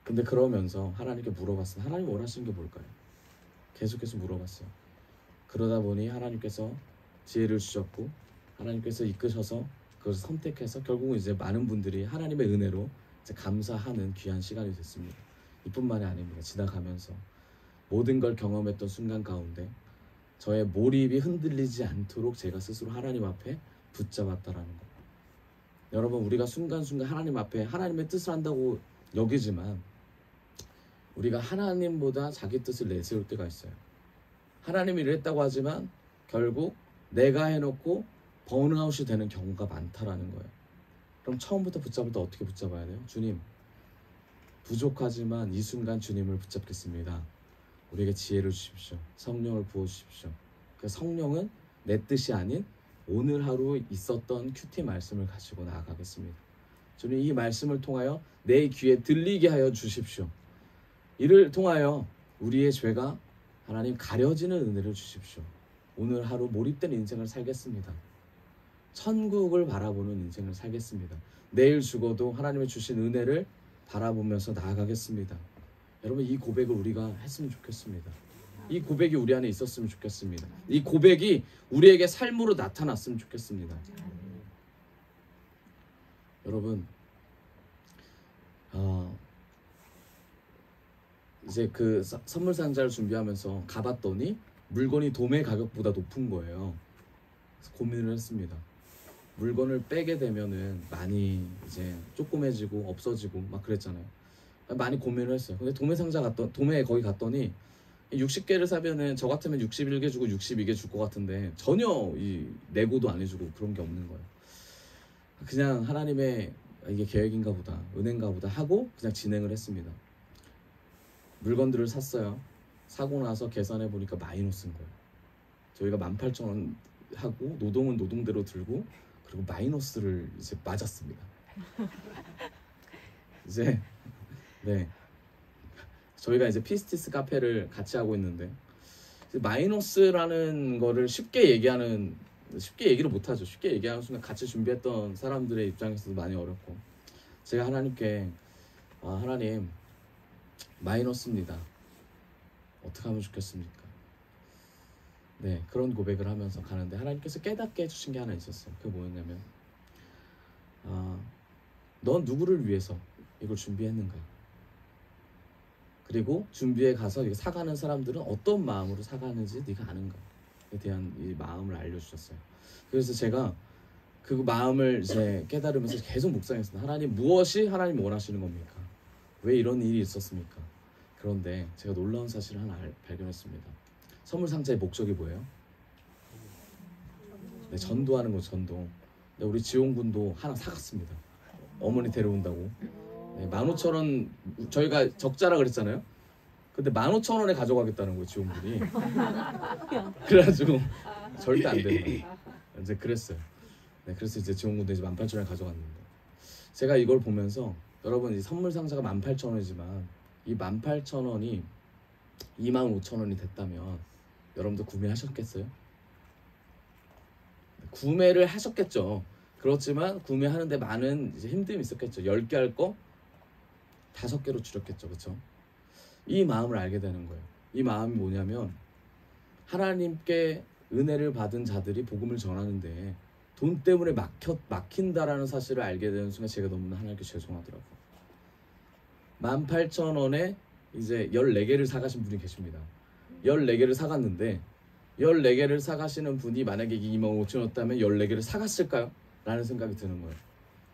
근데 그러면서 하나님께 물어봤어요. 하나님 원하시는 게 뭘까요? 계속해서 물어봤어요. 그러다 보니 하나님께서 지혜를 주셨고, 하나님께서 이끄셔서 그것을 선택해서 결국은 이제 많은 분들이 하나님의 은혜로 이제 감사하는 귀한 시간이 됐습니다. 이뿐만이 아닙니다. 지나가면서 모든 걸 경험했던 순간 가운데 저의 몰입이 흔들리지 않도록 제가 스스로 하나님 앞에 붙잡았다라는 거. 여러분, 우리가 순간순간 하나님 앞에 하나님의 뜻을 한다고 여기지만 우리가 하나님보다 자기 뜻을 내세울 때가 있어요. 하나님이 이랬다고 하지만 결국 내가 해놓고 번아웃이 되는 경우가 많다라는 거예요. 그럼 처음부터 붙잡을 때 어떻게 붙잡아야 돼요? 주님, 부족하지만 이 순간 주님을 붙잡겠습니다. 우리에게 지혜를 주십시오. 성령을 부어주십시오. 그 성령은 내 뜻이 아닌 오늘 하루 있었던 큐티 말씀을 가지고 나아가겠습니다. 주님, 이 말씀을 통하여 내 귀에 들리게 하여 주십시오. 이를 통하여 우리의 죄가 하나님 가려지는 은혜를 주십시오. 오늘 하루 몰입된 인생을 살겠습니다. 천국을 바라보는 인생을 살겠습니다. 내일 죽어도 하나님의 주신 은혜를 바라보면서 나아가겠습니다. 여러분, 이 고백을 우리가 했으면 좋겠습니다. 이 고백이 우리 안에 있었으면 좋겠습니다. 이 고백이 우리에게 삶으로 나타났으면 좋겠습니다. 여러분, 이제 그 선물 상자를 준비하면서 가봤더니 물건이 도매 가격보다 높은 거예요. 그래서 고민을 했습니다. 물건을 빼게 되면은 많이 이제 조그매지고 없어지고 막 그랬잖아요. 많이 고민을 했어요. 근데 도매에 거기 갔더니 60개를 사면은 저 같으면 61개 주고 62개 줄 것 같은데 전혀 이 내고도 안 해주고 그런 게 없는 거예요. 그냥 하나님의 이게 계획인가 보다, 은혜인가 보다 하고 그냥 진행을 했습니다. 물건들을 샀어요. 사고 나서 계산해 보니까 마이너스인 거예요. 저희가 18,000원 하고 노동은 노동대로 들고 그리고 마이너스를 이제 맞았습니다. 이제 네, 저희가 이제 피스티스 카페를 같이 하고 있는데 마이너스라는 거를 쉽게 얘기를 못하죠. 쉽게 얘기하는 순간 같이 준비했던 사람들의 입장에서도 많이 어렵고, 제가 하나님께 하나님, 마이너스입니다. 어떻게 하면 좋겠습니까? 네, 그런 고백을 하면서 가는데 하나님께서 깨닫게 해주신 게 하나 있었어요. 그게 뭐였냐면 넌 누구를 위해서 이걸 준비했는가? 그리고 준비해 가서 이거 사가는 사람들은 어떤 마음으로 사가는지 네가 아는가에 대한 이 마음을 알려주셨어요. 그래서 제가 그 마음을 이제 깨달으면서 계속 묵상했습니다. 하나님, 무엇이 하나님 원하시는 겁니까? 왜 이런 일이 있었습니까? 그런데 제가 놀라운 사실을 하나 발견했습니다. 선물 상자의 목적이 뭐예요? 네, 전도하는 거, 전도. 네, 우리 지용군도 하나 사갔습니다. 어머니 데려온다고. 네, 15,000원, 저희가 적자라 그랬잖아요. 근데 15,000원에 가져가겠다는 거예요, 지원군이. 그래가지고 절대 안 된다. 이제 그랬어요. 네, 그래서 이제 지원군도 이제 18,000원에 가져갔는데, 제가 이걸 보면서 여러분, 이 선물 상자가 18,000원이지만 이 18,000원이 25,000원이 됐다면 여러분도 구매하셨겠어요? 구매를 하셨겠죠. 그렇지만 구매하는데 많은 이제 힘듦이 있었겠죠. 10개 할 거 5개로 줄였겠죠. 그렇죠? 이 마음을 알게 되는 거예요. 이 마음이 뭐냐면, 하나님께 은혜를 받은 자들이 복음을 전하는데 돈 때문에 막힌다라는 사실을 알게 되는 순간 제가 너무나 하나님께 죄송하더라고요. 18,000원에 이제 14개를 사가신 분이 계십니다. 14개를 사갔는데 14개를 사가시는 분이 만약에 25,000원이었다면 14개를 사갔을까요? 라는 생각이 드는 거예요.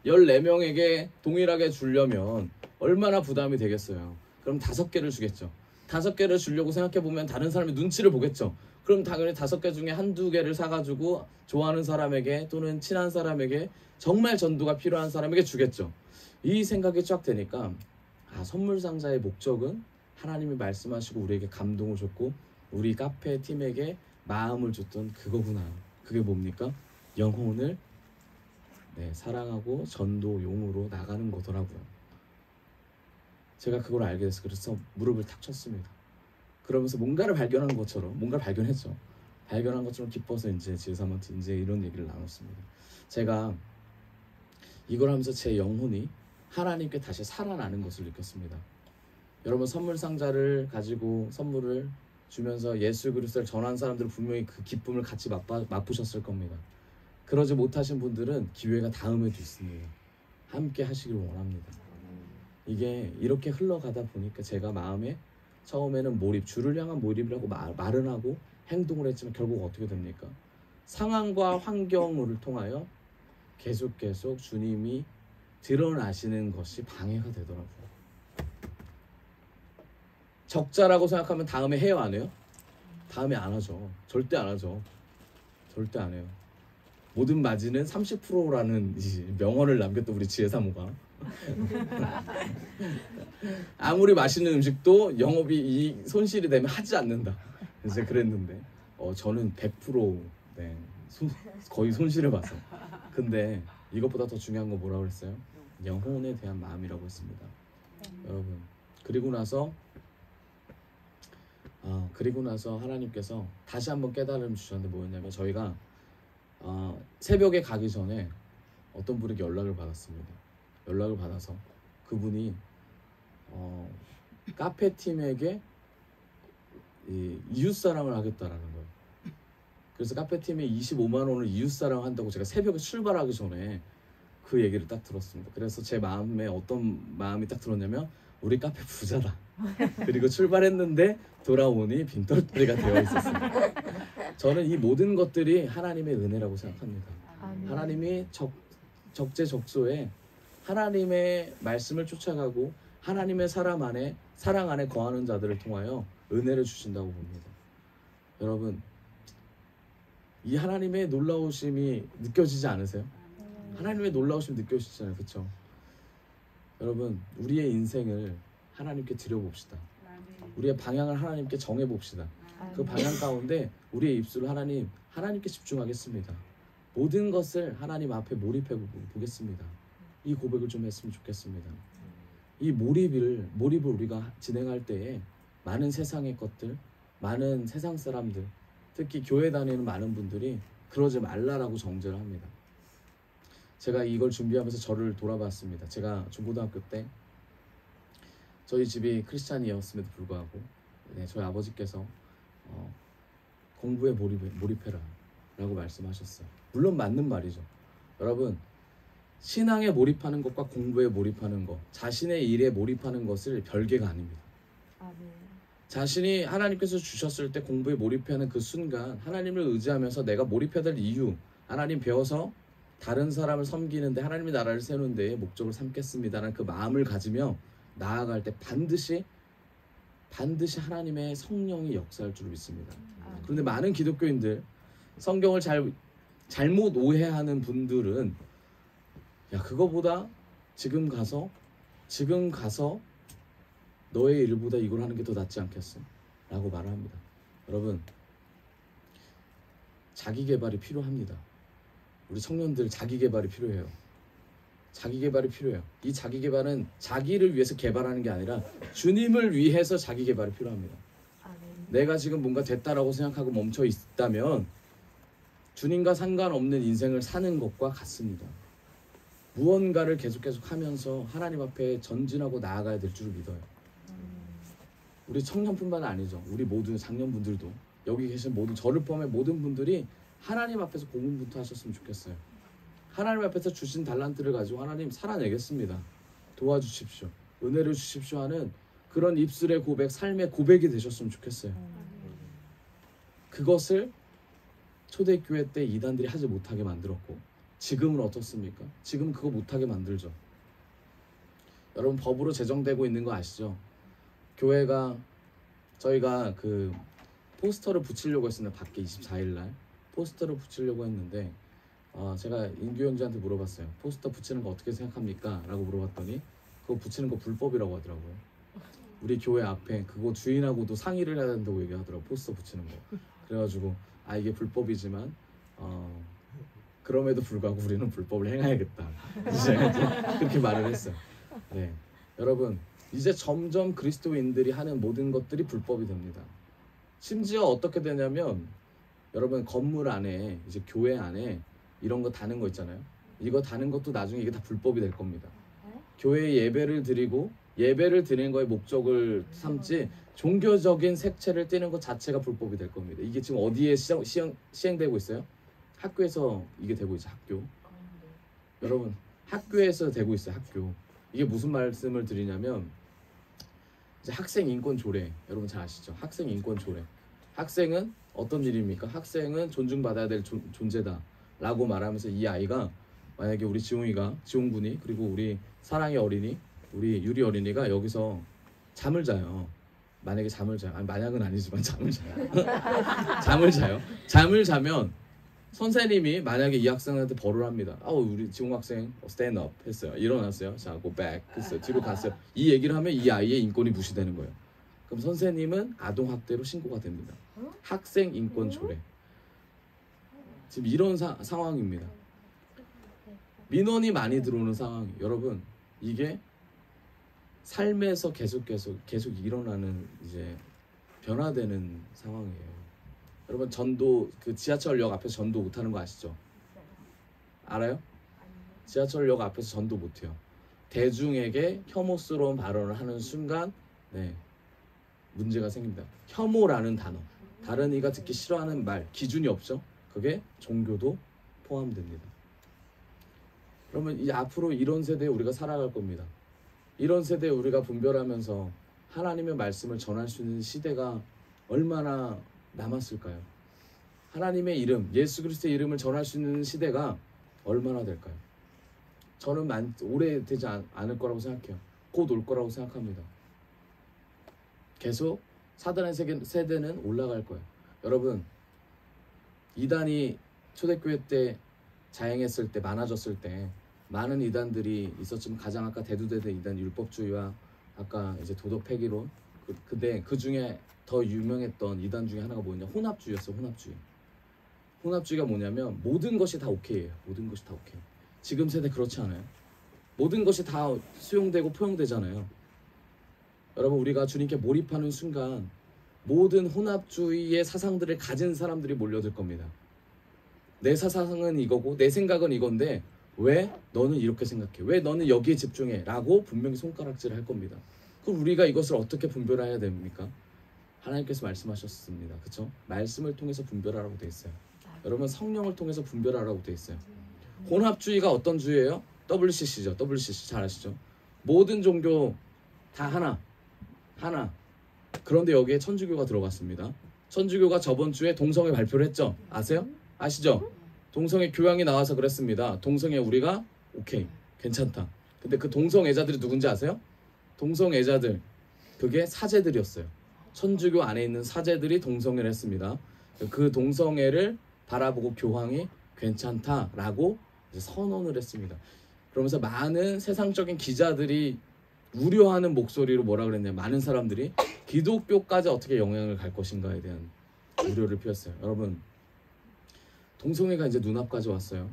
14명에게 동일하게 주려면 얼마나 부담이 되겠어요. 그럼 5개를 주겠죠. 5개를 주려고 생각해보면 다른 사람이 눈치를 보겠죠. 그럼 당연히 5개 중에 한두 개를 사가지고 좋아하는 사람에게 또는 친한 사람에게, 정말 전도가 필요한 사람에게 주겠죠. 이 생각이 쫙 되니까 선물 상자의 목적은 하나님이 말씀하시고 우리에게 감동을 줬고 우리 카페 팀에게 마음을 줬던 그거구나. 그게 뭡니까? 영혼을 사랑하고 전도용으로 나가는 거더라고요. 제가 그걸 알게 돼서 그래서 무릎을 탁 쳤습니다. 그러면서 뭔가를 발견한 것처럼, 뭔가를 발견했죠. 발견한 것처럼 기뻐서 이제 지혜사한테 이제 이런 얘기를 나눴습니다. 제가 이걸 하면서 제 영혼이 하나님께 다시 살아나는 것을 느꼈습니다. 여러분, 선물 상자를 가지고 선물을 주면서 예수 그리스도를 전한 사람들은 분명히 그 기쁨을 같이 맛보셨을 겁니다. 그러지 못하신 분들은 기회가 다음에도 있습니다. 함께 하시길 원합니다. 이게 이렇게 흘러가다 보니까 제가 마음에 처음에는 몰입, 주를 향한 몰입이라고 말은 하고 행동을 했지만 결국 어떻게 됩니까? 상황과 환경을 통하여 계속 주님이 드러나시는 것이 방해가 되더라고요. 적자라고 생각하면 다음에 해요, 안 해요? 다음에 안 하죠. 절대 안 하죠. 절대 안 해요. 모든 마진은 30%라는 명언을 남겼던 우리 지혜사모가 아무리 맛있는 음식도 영업이 이 손실이 되면 하지 않는다. 이제 그랬는데 저는 100% 네, 거의 손실을 봐서. 근데 이것보다 더 중요한 건 뭐라고 그랬어요? 영혼에 대한 마음이라고 했습니다. 여러분, 그리고 나서 하나님께서 다시 한번 깨달음 주셨는데 뭐였냐면, 저희가 새벽에 가기 전에 어떤 분에게 연락을 받았습니다. 연락을 받아서 그분이 카페 팀에게 이웃사랑을 하겠다라는 거예요. 그래서 카페 팀에 25만 원을 이웃사랑 한다고 제가 새벽에 출발하기 전에 그 얘기를 딱 들었습니다. 그래서 제 마음에 어떤 마음이 딱 들었냐면, 우리 카페 부자다. 그리고 출발했는데 돌아오니 빈털터리가 되어 있었습니다. 저는 이 모든 것들이 하나님의 은혜라고 생각합니다. 하나님이 적재적소에 하나님의 말씀을 쫓아가고 하나님의 사랑 안에 거하는 자들을 통하여 은혜를 주신다고 봅니다. 여러분, 이 하나님의 놀라우심이 느껴지지 않으세요? 하나님의 놀라우심이 느껴지잖아요. 그렇죠? 여러분, 우리의 인생을 하나님께 드려봅시다. 우리의 방향을 하나님께 정해봅시다. 그 방향 가운데 우리의 입술을 하나님께 집중하겠습니다. 모든 것을 하나님 앞에 몰입해 보겠습니다. 이 고백을 좀 했으면 좋겠습니다. 이 몰입을 우리가 진행할 때에 많은 세상의 것들, 많은 세상 사람들, 특히 교회 다니는 많은 분들이 그러지 말라라고 정죄를 합니다. 제가 이걸 준비하면서 저를 돌아봤습니다. 제가 중고등학교 때 저희 집이 크리스찬이었음에도 불구하고 저희 아버지께서 공부에 몰입해라 라고 말씀하셨어요. 물론 맞는 말이죠. 여러분, 신앙에 몰입하는 것과 공부에 몰입하는 것, 자신의 일에 몰입하는 것을 별개가 아닙니다. 자신이 하나님께서 주셨을 때 공부에 몰입하는 그 순간, 하나님을 의지하면서 내가 몰입해야 될 이유, 하나님 배워서 다른 사람을 섬기는데 하나님의 나라를 세우는 데에 목적을 삼겠습니다라는 그 마음을 가지며 나아갈 때 반드시 하나님의 성령이 역사할 줄 믿습니다. 그런데 많은 기독교인들, 성경을 잘못 오해하는 분들은 그거보다 지금 가서 너의 일보다 이걸 하는 게 더 낫지 않겠어? 라고 말을 합니다. 여러분, 자기 개발이 필요합니다. 우리 청년들 자기 개발이 필요해요. 자기 개발이 필요해요. 이 자기 개발은 자기를 위해서 개발하는 게 아니라 주님을 위해서 자기 개발이 필요합니다. 내가 지금 뭔가 됐다라고 생각하고 멈춰 있다면 주님과 상관없는 인생을 사는 것과 같습니다. 무언가를 계속 하면서 하나님 앞에 전진하고 나아가야 될 줄 믿어요. 우리 청년뿐만 아니죠. 우리 모든 장년분들도, 여기 계신 모든, 저를 포함해 모든 분들이 하나님 앞에서 고군분투 하셨으면 좋겠어요. 하나님 앞에서 주신 달란트를 가지고 하나님 살아내겠습니다. 도와주십시오. 은혜를 주십시오 하는 그런 입술의 고백, 삶의 고백이 되셨으면 좋겠어요. 그것을 초대교회 때 이단들이 하지 못하게 만들었고, 지금은 어떻습니까? 지금 그거 못하게 만들죠. 여러분, 법으로 제정되고 있는 거 아시죠? 저희가 그 포스터를 붙이려고 했습니다. 밖에 24일날 포스터를 붙이려고 했는데 제가 인규 형제한테 물어봤어요. 포스터 붙이는 거 어떻게 생각합니까? 라고 물어봤더니 그거 붙이는 거 불법이라고 하더라고요. 우리 교회 앞에 그거 주인하고도 상의를 해야 된다고 얘기하더라고요. 포스터 붙이는 거. 그래가지고 이게 불법이지만 그럼에도 불구하고 우리는 불법을 행해야겠다. 이제 그렇게 말을 했어요. 네, 여러분, 이제 점점 그리스도인들이 하는 모든 것들이 불법이 됩니다. 심지어 어떻게 되냐면, 여러분, 건물 안에, 이제 교회 안에 이런 거 다는 거 있잖아요. 이거 다는 것도 나중에 이게 다 불법이 될 겁니다. 교회에 예배를 드리고 예배를 드리는 거에 목적을 삼지 종교적인 색채를 띠는 것 자체가 불법이 될 겁니다. 이게 지금 어디에 시행되고 있어요? 학교에서 이게 되고 있어요. 학교. 여러분, 학교에서 되고 있어요. 학교. 이게 무슨 말씀을 드리냐면, 이제 학생 인권 조례, 여러분 잘 아시죠? 학생 인권 조례. 학생은 어떤 일입니까? 학생은 존중받아야 될 존재다 라고 말하면서 이 아이가 만약에 우리 지용군이 그리고 우리 사랑의 어린이 우리 유리 어린이가 여기서 잠을 자요. 만약에 잠을 자요. 아니, 만약은 아니지만 잠을 자요. 잠을 자요. 잠을 자면 선생님이 만약에 이 학생한테 벌을 합니다. 우리 지용 학생 stand up 했어요. 일어났어요. 자, go back 했어요. 뒤로 갔어요. 이 얘기를 하면 이 아이의 인권이 무시되는 거예요. 그럼 선생님은 아동학대로 신고가 됩니다. 학생 인권 조례. 지금 이런 상황입니다. 민원이 많이 들어오는 상황이 여러분 이게 삶에서 계속 일어나는 이제 변화되는 상황이에요. 여러분 전도 그 지하철역 앞에서 전도 못하는 거 아시죠? 알아요? 지하철역 앞에서 전도 못해요. 대중에게 혐오스러운 발언을 하는 순간 문제가 생깁니다. 혐오라는 단어, 다른 이가 듣기 싫어하는 말, 기준이 없죠? 그게 종교도 포함됩니다. 그러면 이 앞으로 이런 세대에 우리가 살아갈 겁니다. 이런 세대에 우리가 분별하면서 하나님의 말씀을 전할 수 있는 시대가 얼마나 남았을까요? 하나님의 이름, 예수 그리스도의 이름을 전할 수 있는 시대가 얼마나 될까요? 저는 오래되지 않을 거라고 생각해요. 곧 올 거라고 생각합니다. 계속 사단의 세대는 올라갈 거예요. 여러분, 이단이 초대교회 때 자행했을 때, 많아졌을 때 많은 이단들이 있었지만 가장 아까 대두되는 이단 율법주의와 아까 이제 도덕 폐기론 근데 그 중에 더 유명했던 이단 중에 하나가 뭐냐? 혼합주의였어. 혼합주의가 뭐냐면 모든 것이 다 오케이예요. 모든 것이 다 오케이. 지금 세대 그렇지 않아요? 모든 것이 다 수용되고 포용되잖아요. 여러분 우리가 주님께 몰입하는 순간 모든 혼합주의의 사상들을 가진 사람들이 몰려들 겁니다. 내 사상은 이거고 내 생각은 이건데 왜 너는 이렇게 생각해? 왜 너는 여기에 집중해? 라고 분명히 손가락질을 할 겁니다. 그럼 우리가 이것을 어떻게 분별해야 됩니까? 하나님께서 말씀하셨습니다. 그렇죠? 말씀을 통해서 분별하라고 돼 있어요. 여러분 성령을 통해서 분별하라고 돼 있어요. 혼합주의가 어떤 주의예요? WCC죠. WCC 잘 아시죠? 모든 종교 다 하나. 그런데 여기에 천주교가 들어갔습니다. 천주교가 저번 주에 동성애 발표를 했죠. 아세요? 아시죠? 동성애 교양이 나와서 그랬습니다. 동성애 우리가 오케이 괜찮다. 근데 그 동성애자들이 누군지 아세요? 동성애자들 그게 사제들이었어요. 천주교 안에 있는 사제들이 동성애를 했습니다. 그 동성애를 바라보고 교황이 괜찮다라고 이제 선언을 했습니다. 그러면서 많은 세상적인 기자들이 우려하는 목소리로 뭐라 그랬냐면 많은 사람들이 기독교까지 어떻게 영향을 갈 것인가에 대한 우려를 표했어요. 여러분 동성애가 이제 눈앞까지 왔어요.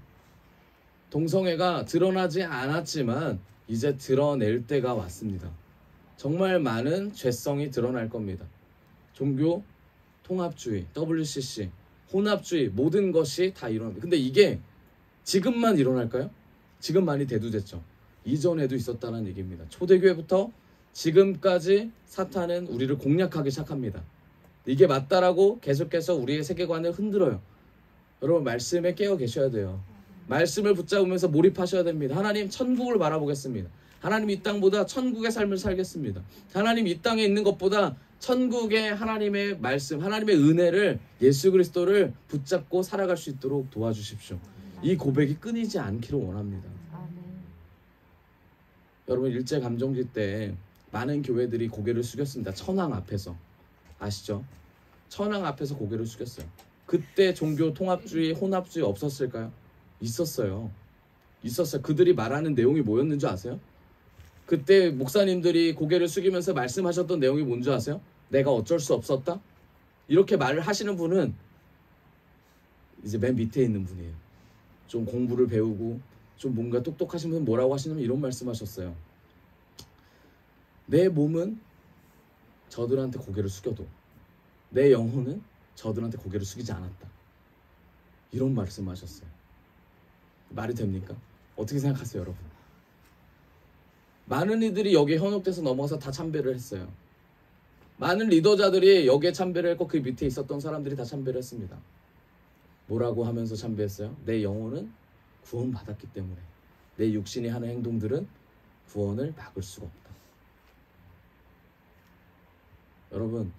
동성애가 드러나지 않았지만 이제 드러낼 때가 왔습니다. 정말 많은 죄성이 드러날 겁니다. 종교, 통합주의, WCC, 혼합주의 모든 것이 다 일어납니다. 근데 이게 지금만 일어날까요? 지금 많이 대두됐죠. 이전에도 있었다는 얘기입니다. 초대교회부터 지금까지 사탄은 우리를 공략하기 시작합니다. 이게 맞다라고 계속해서 우리의 세계관을 흔들어요. 여러분 말씀에 깨어 계셔야 돼요. 말씀을 붙잡으면서 몰입하셔야 됩니다. 하나님 천국을 바라보겠습니다. 하나님 이 땅보다 천국의 삶을 살겠습니다. 하나님 이 땅에 있는 것보다 천국의 하나님의 말씀, 하나님의 은혜를 예수 그리스도를 붙잡고 살아갈 수 있도록 도와주십시오. 이 고백이 끊이지 않기를 원합니다. 여러분 일제감정기 때 많은 교회들이 고개를 숙였습니다. 천황 앞에서. 아시죠? 천황 앞에서 고개를 숙였어요. 그때 종교 통합주의, 혼합주의 없었을까요? 있었어요. 그들이 말하는 내용이 뭐였는 줄 아세요? 그때 목사님들이 고개를 숙이면서 말씀하셨던 내용이 뭔지 아세요? 내가 어쩔 수 없었다? 이렇게 말을 하시는 분은 이제 맨 밑에 있는 분이에요. 좀 공부를 배우고 좀 뭔가 똑똑하신 분은 뭐라고 하시냐면 이런 말씀하셨어요. 내 몸은 저들한테 고개를 숙여도 내 영혼은 저들한테 고개를 숙이지 않았다. 이런 말씀하셨어요. 말이 됩니까? 어떻게 생각하세요, 여러분? 많은 이들이 여기에 현혹돼서 넘어가서 다 참배를 했어요. 많은 리더자들이 여기에 참배를 했고 그 밑에 있었던 사람들이 다 참배를 했습니다. 뭐라고 하면서 참배했어요? 내 영혼은 구원받았기 때문에 내 육신이 하는 행동들은 구원을 막을 수가 없다. 여러분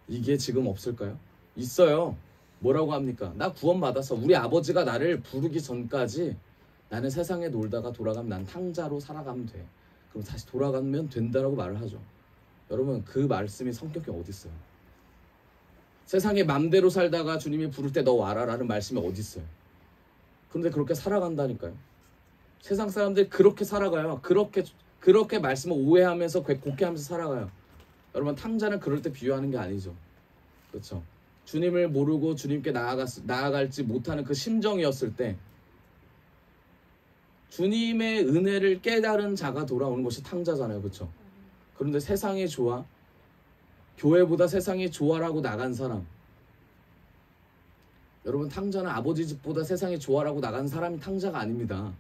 이게 지금 없을까요? 있어요. 뭐라고 합니까? 나 구원받았어. 우리 아버지가 나를 부르기 전까지 나는 세상에 놀다가 돌아가면 난 탕자로 살아가면 돼. 그럼 다시 돌아가면 된다라고 말을 하죠. 여러분, 그 말씀이 성격이 어디 있어요? 세상에 맘대로 살다가 주님이 부를 때 너 와라 라는 말씀이 어디 있어요? 그런데 그렇게 살아간다니까요. 세상 사람들이 그렇게 살아가요. 그렇게 말씀을 오해하면서 곡해하면서 살아가요. 여러분, 탕자는 그럴 때 비유하는 게 아니죠. 그렇죠? 주님을 모르고 주님께 나아갈지 못하는 그 심정이었을 때 주님의 은혜를 깨달은 자가 돌아오는 것이 탕자잖아요. 그렇죠? 그런데 세상이 좋아, 교회보다 세상이 좋아라고 나간 사람, 여러분, 탕자는 아버지 집보다 세상이 좋아라고 나간 사람이 탕자가 아닙니다.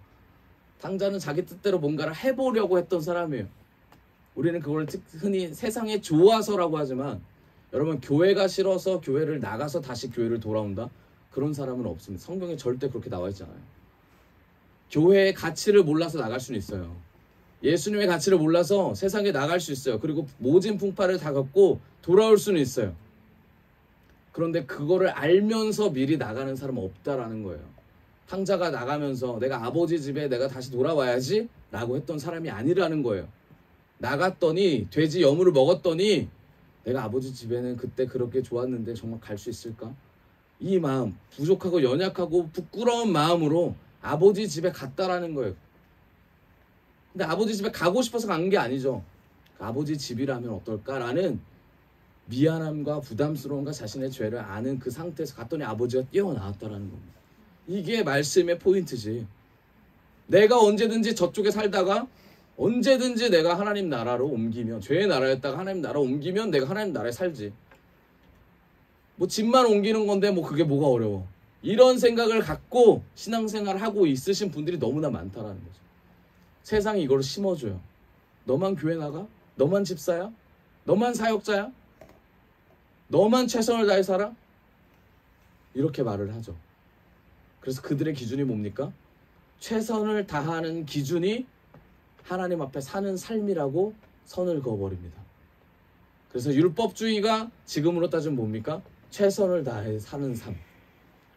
탕자는 자기 뜻대로 뭔가를 해보려고 했던 사람이에요. 우리는 그걸 흔히 세상에 좋아서라고 하지만, 여러분, 교회가 싫어서 교회를 나가서 다시 교회를 돌아온다? 그런 사람은 없습니다. 성경에 절대 그렇게 나와 있지 않아요. 교회의 가치를 몰라서 나갈 수는 있어요. 예수님의 가치를 몰라서 세상에 나갈 수 있어요. 그리고 모진 풍파를 다 겪고 돌아올 수는 있어요. 그런데 그거를 알면서 미리 나가는 사람은 없다라는 거예요. 탕자가 나가면서 내가 아버지 집에 내가 다시 돌아와야지 라고 했던 사람이 아니라는 거예요. 나갔더니 돼지 여물을 먹었더니 내가 아버지 집에는 그때 그렇게 좋았는데 정말 갈 수 있을까? 이 마음, 부족하고 연약하고 부끄러운 마음으로 아버지 집에 갔다라는 거예요. 근데 아버지 집에 가고 싶어서 간 게 아니죠. 아버지 집이라면 어떨까라는 미안함과 부담스러움과 자신의 죄를 아는 그 상태에서 갔더니 아버지가 뛰어나왔다라는 겁니다. 이게 말씀의 포인트지. 내가 언제든지 저쪽에 살다가 언제든지 내가 하나님 나라로 옮기면, 죄의 나라였다가 하나님 나라 옮기면 내가 하나님 나라에 살지. 뭐 집만 옮기는 건데 뭐 그게 뭐가 어려워. 이런 생각을 갖고 신앙생활을 하고 있으신 분들이 너무나 많다라는 거죠. 세상이 이걸 심어줘요. 너만 교회 나가? 너만 집사야? 너만 사역자야? 너만 최선을 다해 살아? 이렇게 말을 하죠. 그래서 그들의 기준이 뭡니까? 최선을 다하는 기준이 하나님 앞에 사는 삶이라고 선을 그어버립니다. 그래서 율법주의가 지금으로 따지면 뭡니까? 최선을 다해 사는 삶.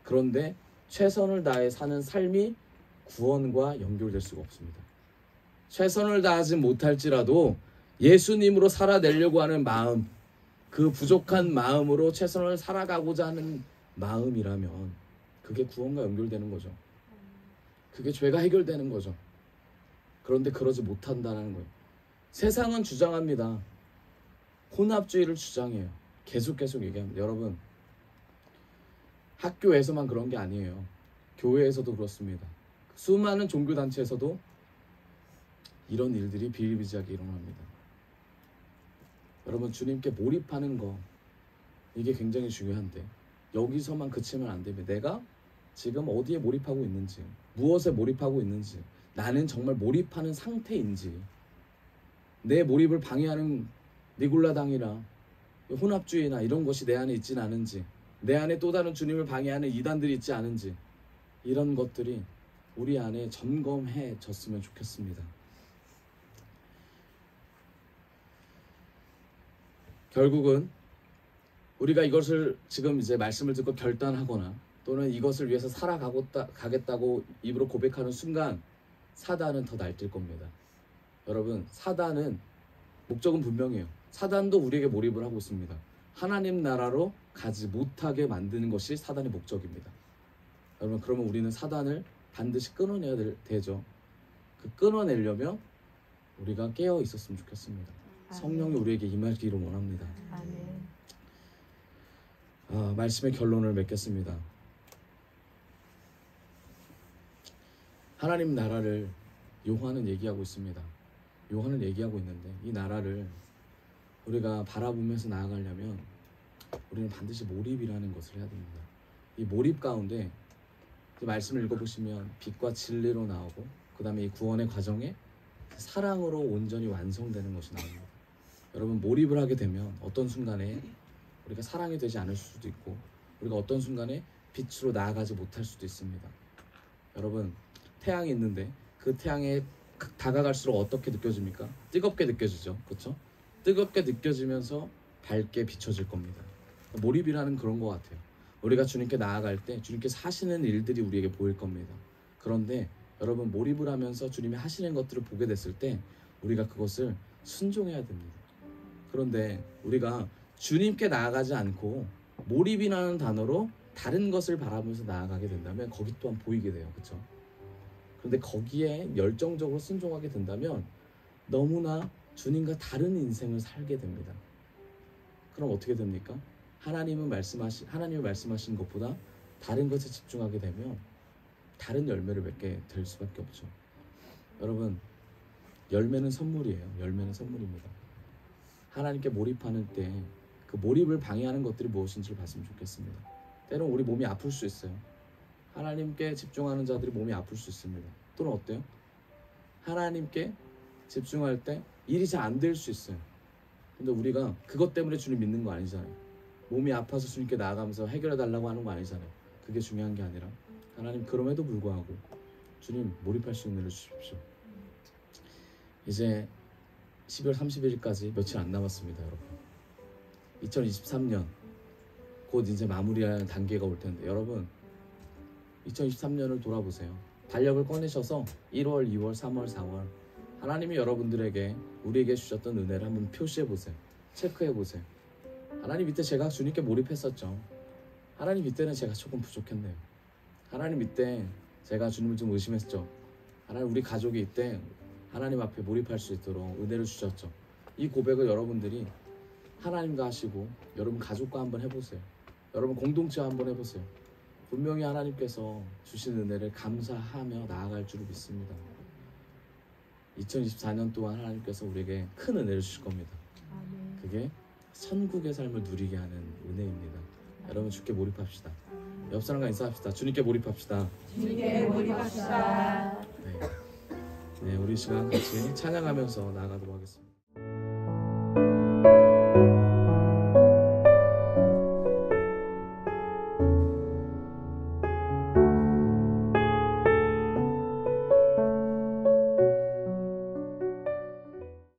그런데 최선을 다해 사는 삶이 구원과 연결될 수가 없습니다. 최선을 다하지 못할지라도 예수님으로 살아내려고 하는 마음, 그 부족한 마음으로 최선을 살아가고자 하는 마음이라면 그게 구원과 연결되는 거죠. 그게 죄가 해결되는 거죠. 그런데 그러지 못한다는 거예요. 세상은 주장합니다. 혼합주의를 주장해요. 계속 얘기합니다. 여러분, 학교에서만 그런 게 아니에요. 교회에서도 그렇습니다. 수많은 종교단체에서도 이런 일들이 비일비재하게 일어납니다. 여러분, 주님께 몰입하는 거, 이게 굉장히 중요한데 여기서만 그치면 안 됩니다. 내가 지금 어디에 몰입하고 있는지, 무엇에 몰입하고 있는지, 나는 정말 몰입하는 상태인지, 내 몰입을 방해하는 니골라당이나 혼합주의나 이런 것이 내 안에 있지는 않은지, 내 안에 또 다른 주님을 방해하는 이단들이 있지 않은지, 이런 것들이 우리 안에 점검해졌으면 좋겠습니다. 결국은 우리가 이것을 지금 이제 말씀을 듣고 결단하거나 또는 이것을 위해서 살아가겠다고 입으로 고백하는 순간 사단은 더 날뛸 겁니다. 여러분, 사단은 목적은 분명해요. 사단도 우리에게 몰입을 하고 있습니다. 하나님 나라로 가지 못하게 만드는 것이 사단의 목적입니다. 여러분, 그러면 우리는 사단을 반드시 끊어내야 되죠. 그 끊어내려면 우리가 깨어 있었으면 좋겠습니다. 성령이 우리에게 임하기를 원합니다. 말씀의 결론을 맺겠습니다. 하나님 나라를 요한은 얘기하고 있습니다. 요한은 얘기하고 있는데 이 나라를 우리가 바라보면서 나아가려면 우리는 반드시 몰입이라는 것을 해야 됩니다. 이 몰입 가운데 말씀을 읽어보시면 빛과 진리로 나오고 그 다음에 이 구원의 과정에 사랑으로 온전히 완성되는 것이 나옵니다. 여러분, 몰입을 하게 되면 어떤 순간에 우리가 사랑이 되지 않을 수도 있고 우리가 어떤 순간에 빛으로 나아가지 못할 수도 있습니다. 여러분, 태양이 있는데 그 태양에 다가갈수록 어떻게 느껴집니까? 뜨겁게 느껴지죠. 그렇죠? 뜨겁게 느껴지면서 밝게 비춰질 겁니다. 몰입이라는 그런 것 같아요. 우리가 주님께 나아갈 때 주님께서 하시는 일들이 우리에게 보일 겁니다. 그런데 여러분, 몰입을 하면서 주님이 하시는 것들을 보게 됐을 때 우리가 그것을 순종해야 됩니다. 그런데 우리가 주님께 나아가지 않고 몰입이라는 단어로 다른 것을 바라보면서 나아가게 된다면 거기 또한 보이게 돼요. 그렇죠? 그런데 거기에 열정적으로 순종하게 된다면 너무나 주님과 다른 인생을 살게 됩니다. 그럼 어떻게 됩니까? 하나님이 말씀하신 것보다 다른 것에 집중하게 되면 다른 열매를 맺게 될 수밖에 없죠. 여러분, 열매는 선물이에요. 열매는 선물입니다. 하나님께 몰입하는 때 그 몰입을 방해하는 것들이 무엇인지를 봤으면 좋겠습니다. 때론 우리 몸이 아플 수 있어요. 하나님께 집중하는 자들이 몸이 아플 수 있습니다. 또는 어때요? 하나님께 집중할 때 일이 잘 안 될 수 있어요. 근데 우리가 그것 때문에 주님 믿는 거 아니잖아요. 몸이 아파서 주님께 나아가면서 해결해 달라고 하는 거 아니잖아요. 그게 중요한 게 아니라 하나님, 그럼에도 불구하고 주님 몰입할 수 있는 은혜를 주십시오. 이제 12월 31일까지 며칠 안 남았습니다. 여러분, 2023년 곧 이제 마무리할 단계가 올 텐데, 여러분 2023년을 돌아보세요. 달력을 꺼내셔서 1월, 2월, 3월, 4월 하나님이 여러분들에게, 우리에게 주셨던 은혜를 한번 표시해 보세요. 체크해 보세요. 하나님, 이때 제가 주님께 몰입했었죠. 하나님, 이때는 제가 조금 부족했네요. 하나님, 이때 제가 주님을 좀 의심했죠. 하나님, 우리 가족이 이때 하나님 앞에 몰입할 수 있도록 은혜를 주셨죠. 이 고백을 여러분들이 하나님과 하시고 여러분 가족과 한번 해보세요. 여러분 공동체와 한번 해보세요. 분명히 하나님께서 주신 은혜를 감사하며 나아갈 줄을 믿습니다. 2024년 동안 하나님께서 우리에게 큰 은혜를 주실 겁니다. 그게 천국의 삶을 누리게 하는 은혜입니다. 여러분, 주께 몰입합시다. 옆 사람과 인사합시다. 주님께 몰입합시다. 주님께 몰입합시다. 네, 우리 시간 같이 찬양하면서 나아가도록 하겠습니다.